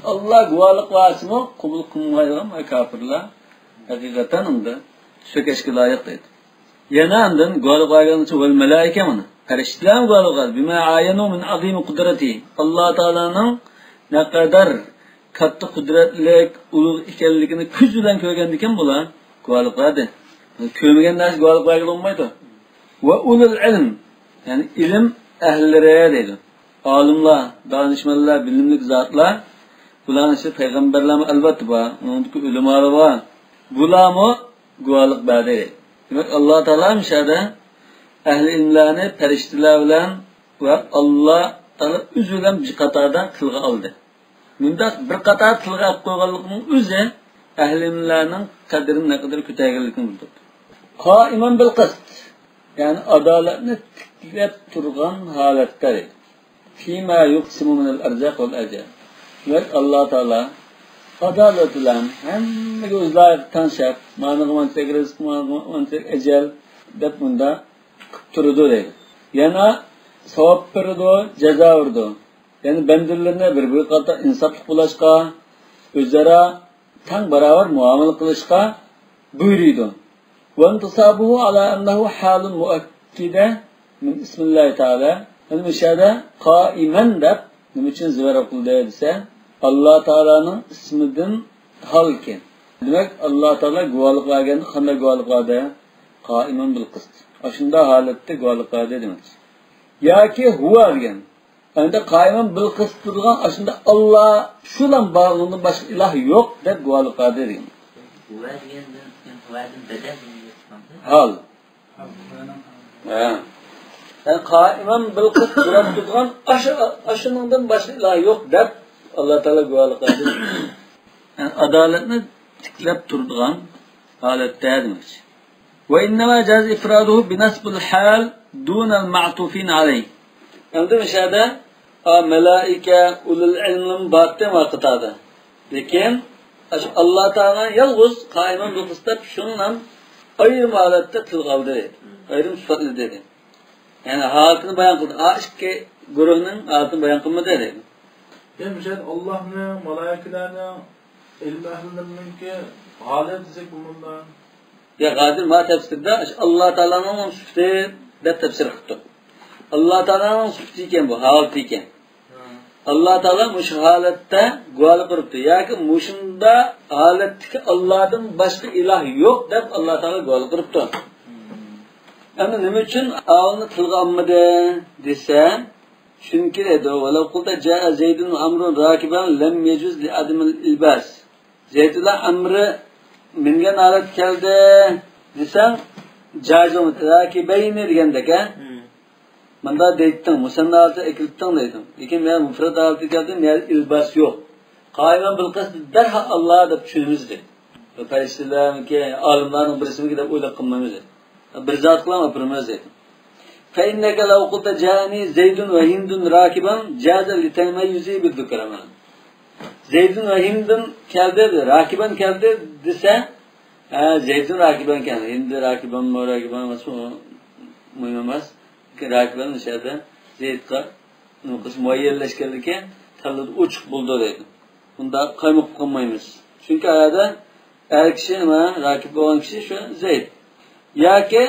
Allah guvalık varsa mı kubul kummayalım ve kafirler hakikaten onda sökeşki layık deydi. Yana andan guvalık varganın için vel melaike mana. Periştiler mi guvalık var? Bima ayenu min azimi kudreti. Allah Teala'nın ne kadar katı kudretlik, ulul ikenlikini küzülen köygendiken bulan guvalık vardı. Köymegen narsa guvalık vargan olmaydı. Ve ulul ilm. Yani ilim ehlilere deydi. Alimler, danışmanlar, bilimlik zatlar bulan işte peygamberler elbette var. Onundaki ulemalar var. Bular mı guvalık berdi. Demek Allah Teala müşahede ehli ilmlerini periştiler bilen ve Allah Teala üzülen bir katarda kılga aldı. Bunda bir katar kılga koyganlığının üzü ehli ilmlerinin kaderini ne kadar kötüygelikini bildirdi. Kaiman bil qist. Yani adaletini tiklep turgan haletleri. Fima yuqsimu minel erzak vel ecel. Ve Allah Teala adalet bilen hemme gözler tanışıp manığı mantık rızık, manığı mantık ecel dep bunda turdu deydi. Yana savab berdi, ceza verdi. Yani bendirlerine bir qata insaflık bulaşqa, özara tang baravar muamele qilishqa buyurdi. Ve intisabuhu ala ennehu halun muakkide min ismillahi Teala. Yani müşahede kaimen dep nima uchun zivara qildi desa Allah Teala'nın ismidan halken. Demek Allah Teala guvalık vergende qanday guvalık verdi? Qaiman bil qist. Aşında halette guvalık verdi demek. Yoki huva degan. Endi qaiman bil qist turgan aşında Allah şulan bağlığında başka ilah yok deb guvalık verdi degan. Huva degandan huvadan bedel Hal. Yani qaiman bil qist turgan aşınından başka ilah yok deb Allah Teala guvalık verdi. Yani adaletini tiklep turduğun halette demek. Ve innema caz ifraduhu binasbul hal dunal ma'tufin aleyh. Yani müşahede melaike ulul ilmin baktım vakitada. Lekin Allah Teala yalnız kaiman bil qist deb şundan ayrım halette tilgaldı dedi. Ayrım sıfatlı dedi. Yani halatını bayan kıldı. Aşkı guruhunun halatını bayan kılmadı dedi. Yani müşahede Allah'ını, malaikelerini, ilm ehlininki halet desek bundan. Ya Qadir ma tefsirde Allah Teala'nın sıfatı da tefsir kıldı. Allah Teala'nın sıfatı iken bu, haleti iken. Allah Teala muş halette guvalık kırıptı. Yani muşunda haletteki Allah'tan başka ilah yok deb Allah Teala guvalık kırıptı. Yani nima uchun avni tilga olmadi desa, chunki dedi, "Walaw qulta jaa Zaydun amrun rakiban lam yajuz li adamil ilbas." Zaydullah amri mingan holat keldi. desang jazum rakibeyni degandek ha. Manda deytdim, musanna altı ekiltding deydim. Lekin men mufrad altı keldim, men ilbas yo'q. Qayman bil qasd darha Allah deb tushunamiz dedi. Farishtalarniki, olimlarning birisini deb o'ylab qilmaymiz dedi. Bir zot qilib o'piramiz dedi. Fa innaka law qulta jani zaydun va hindun rakiban jaza li tamayyuzi bil dhukran. Zaydun va hindun keldi, rakiban keldi desa, zaydun rakiban keldi. Hind rakiban, rakiban muhim emas. Rakiban o'shada zaydga nuqus muayyanlashganligi tanlab uchiq bo'ldi dedi. Bunda qaymoq qilmaymiz. Chunki ayada er kishi nima rakib bo'lgan kishi shu zayd. Yoki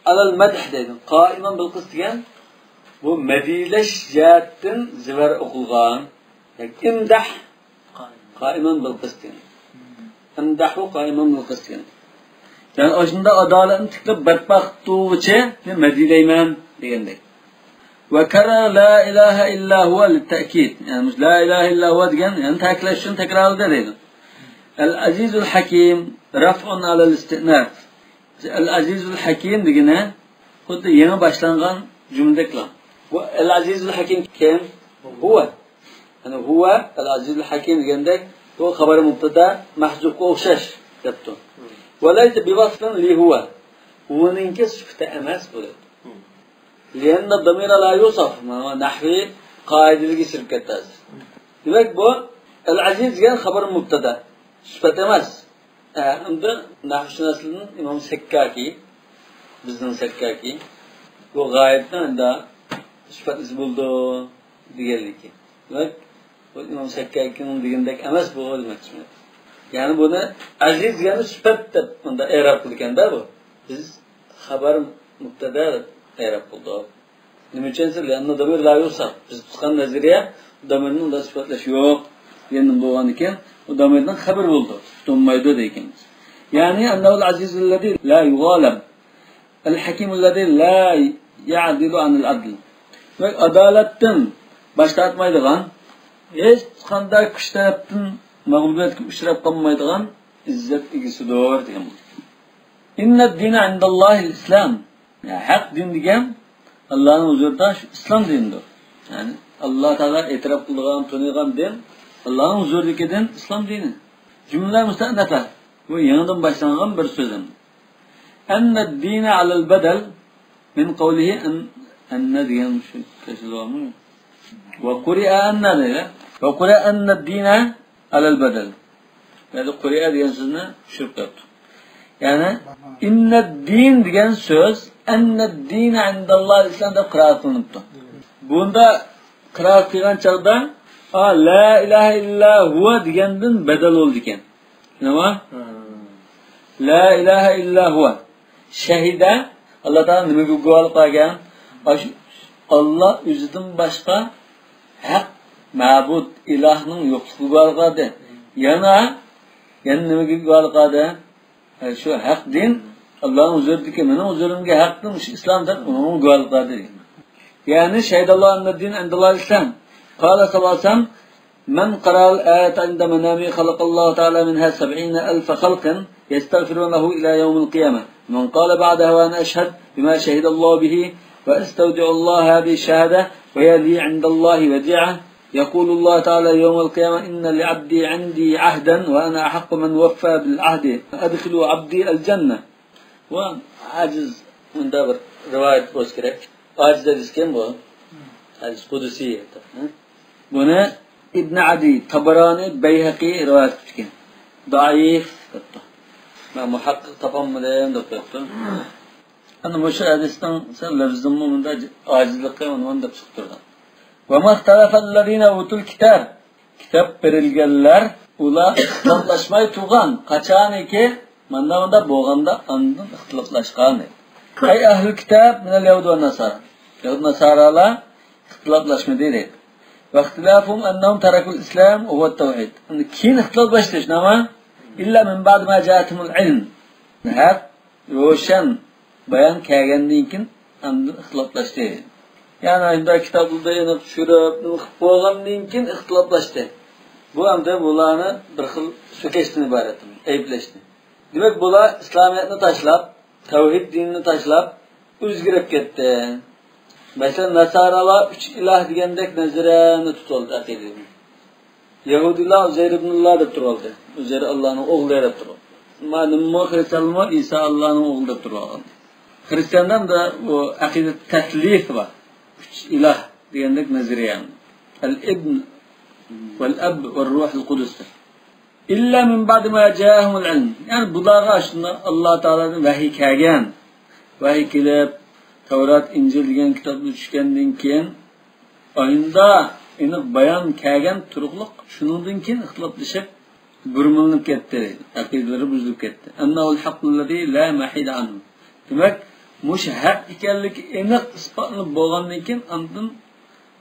alal madh dedi. Qaiman bil qist degan bu madilash jihatdan zivar o'qilgan. Imdah qaiman bil qist. Imdahu qaiman bil qist. Yani o'shunda adolatni tiklab barpo qiluvchi madilayman degandek. Ve kara la ilaha illa huwa lit-ta'kid. Yani la ilaha illa huwa degan, yani ta'kidlash uchun takrorladi deydi. Al-Azizul Hakim raf'un ala al-istinaf. Al-Azizul Hakim degani xuddi yangi boshlangan jumladaklar. Bu Al-Azizul Hakim kim? Huwa. Yani huwa Al-Azizul Hakim degandek, bu xabar mubtada mahzufga o'xshash debdi. Ve laysa biwasfin li huwa. Uninki sifati emas bo'ladi. لأن الضمير لا يوصف نحوي قاعدة شركة. demek bu el-aziz degan xabar mubtada sifat emas. Unda nahvshunoslarning imom Sakkaki bizning Sakkaki bu g'oyatdan unda sifat iz bo'ldi deganligi. Demak bu imom Sakkakining degandek emas bu demoqchi. Ya'ni buni aziz degan sifat deb unda i'rob qilganda bu biz xabar mubtada Eğer buldu. Niçinse lanna damir la yusaf. Biz tutkan nazariye damirning da sifatlashi yo'q. Endi bo'lgan ekan, u damirdan xabar bo'ldi. Tutunmaydi deymiz. Ya'ni annal azizul-ladzi la yughalab. Al-hakimul-ladzi la ya'dilu anil adl. Ve adolatdan bosh tortmaydigan, hech qanday kuch tarafdan mag'lubiyatga uchrab qolmaydigan izzat egasidir degan. Inna ad-dina 'indallohi al-islam. Yani hak din degan Allah'ın huzurida islom dinidir. Yani Allah Teala e'tirof qilgan, tonigan din Allah'ın huzuridagi din islom dini. Jumla musta'nafa. Bu yangidan boshlangan bir so'zim. Anna ad-dina 'ala al-badal min qawlihi anna degan shu kesilami. Wa quri'a anna degan. Wa quri'a anna ad-dina 'ala al-badal. Yani quri'a degan so'zni tushirib qo'ydi. Yani inna ad-din degan so'z anna ad-dina 'indallohi al-islam deb qiraat qilinibdi. Bunda qiraat qilgan chog'da la ilaha illa huwa degandan badal bo'ldi ekan. Nima? La ilaha illa huwa. Shahida Alloh taolo nimaga guvohlik qilgan? Allah o'zidan boshqa haq ma'bud ilohning yo'qligiga guvohlik qildi. Yana nimaga guvohlik qildi? Şu hak din Allah'ın huzuridagi mening huzurimga haq din islomdir, uni guvohlik qildi. Yani shaydallohu anna din indallohi islam. Qala sallallahu man qara al-ayata inda manami khalaqallohu ta'ala minha 70,000 khalqan yastaghfirunahu ila yawm al-qiyamah. Man qala ba'daha wa ana ashhad bima shahidallahu bihi wa astawdi'u Allah hadhihi shahada wa yali 'indallahi wadi'a. يقول الله تعالى يوم القيامة إن لعبدي عندي عهدا وأنا أحق من وفى بالعهد أدخلوا عبدي الجنة. وعاجز من دابر رواية بوسكرك عاجز الاسكين بو عاجز قدسية بنا ابن عدي طبراني بيهقي رواية بوسكين ضعيف ما محقق طبعا ملايين دكتور أنا مش عادستان لفظمو من دا عاجز لقي ونوان دا بسكتورdan. وما اختلف الذين اوتوا الكتاب kitap berilganlar ular ixtiloflashmay turgan qachoniki manda bo'lganda andin ixtiloflashgan. Ay ahli kitob minal yahud va nasara. Yahud nasaralar ixtiloflashmadi dedi. Va ixtilafum annahum tarakul islam va at-tauhid. Keyin ixtiloflashish nima? Illa min ba'd ma ja'atumul ilm. Haq ro'shan bayon kelgandan keyin andin ixtiloflashdi. Yani aynı kitaplarda yanıp şurap, bo'lgandan keyin ixtiloflashdi. Bu hamda bularni bir xil so'kashdan iborat, ayblaşdi. Demak bular islomiyatni tashlab, tavhid dinini tashlab o'zgarib ketdi. Masalan, Nasaralar 3 iloh degandek nazariyani tutoldi aqidada. Yahudilar Uzayr ibnulloh deb turoldi. Uzayr Allohning o'g'li deb turoldi. Ma'lummi Xristianlar Isa Allohning o'g'li deb turoldi. Xristiandan da bu aqida taslif var. 3 iloh degandek nazariyan. Al-ibn wal-ab wal-ruh al-qudus. İlla min ba'di ma ja'ahumul ilm. Yani bularga shunda Alloh taolaning vahiy kelgan. Vahiy kelib Tavrat, Injil degan kitobni tushgandan keyin oyinda aniq bayon kelgan turuqliq shuningdan keyin ixtiloflashib burmilinib ketdi. Aqidalari buzilib ketdi. Annahul haqqul-ladzi la mahida anhu. Demak, mush haq ekanligi aniq isbotlanib bo'lgandan keyin ondan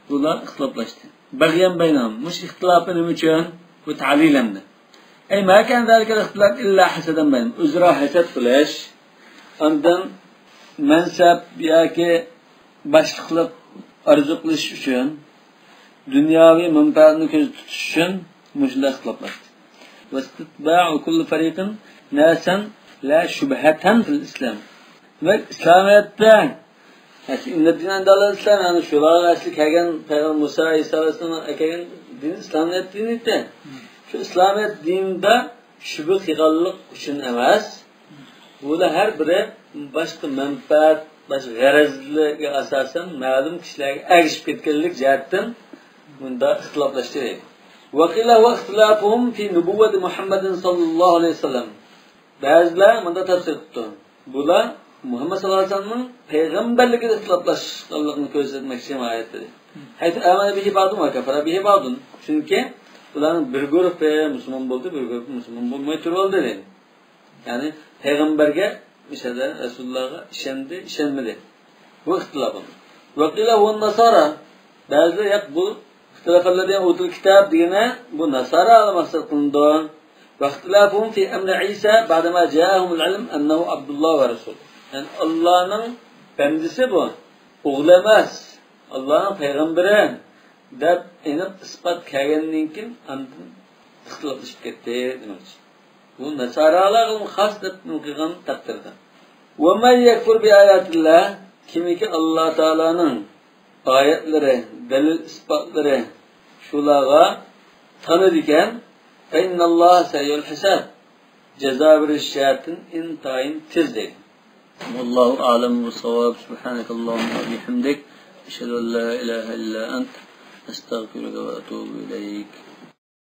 bular ixtiloflashdi. Bag'yan baynam. Mush ixtilofi nima uchun? Bu ta'lilamda. Ay ma kan zalika al-ixtilof illa hasadan baynam. Uzra hasad qilish, ondan mansab yoki boshliqlik arzu qilish uchun, dunyoviy manfaatni ko'z tutish uchun mushunda ixtiloflashdi. Wastitba'u kulli fariqin nasan la shubhatan fil islam. Ve İslamiyet'te inna dinan dalal islam yani şular asli kelgan Peygamber Musa Aleyhisselam'ın kelgan din İslamiyet diniydi. Şu İslamiyet dininde şübhe qilganlik uchun emas. Bular har biri boshqa manfaat, boshqa g'arazlarga asosan ma'lum kishilarga ergishib ketganlik jihatdan bunda ixtiloflashdi. Wa qila wa ixtilafuhum fi nubuwwati Muhammadin sallallohu alayhi vasallam. Ba'zilar bunda tafsir qildi. Bular Muhammed sallallahu aleyhi ve sellem'in peygamberlikle ixtiloflashganligini ko'rsatmoqchi oyatdir. Hayt amana bihi ba'dun va kafara bihi ba'dun. Çünkü ularning bir guruhi musulmon bo'ldi, bir guruhi musulmon bo'lmay turoldi dedi. Ya'ni payg'ambarga, mesela Rasulullah'a ishondi, ishonmadi. Bu ixtilof. Va qila va nasara. Ba'zilar yo'q bu ixtiloflardan o'til kitob degani bu nasara maqsad qilindi. Va ixtilofuhum fi amri Isa ba'dama ja'ahumul ilm annahu Abdullah va rasul. Yani Allah'ın bendisi bu. Oğlu emas. Allah'ın peygamberi deb aniq isbot kelgandan keyin ondan ixtiloflashib ketdi demoqchi. Bu nasaralarga xos deb qilgan taqdirda. Va may yakfur bi ayatillah, kimiki Alloh taolaning oyatlari, dalil isbotlari shularga tanidi ekan, fa innalloha sayyul hisab. Jazo berish shatin intayin tez deydi. والله أعلم بالصواب. سبحانك اللهم وبحمدك أشهد أن لا إله إلا أنت أستغفرك وأتوب إليك.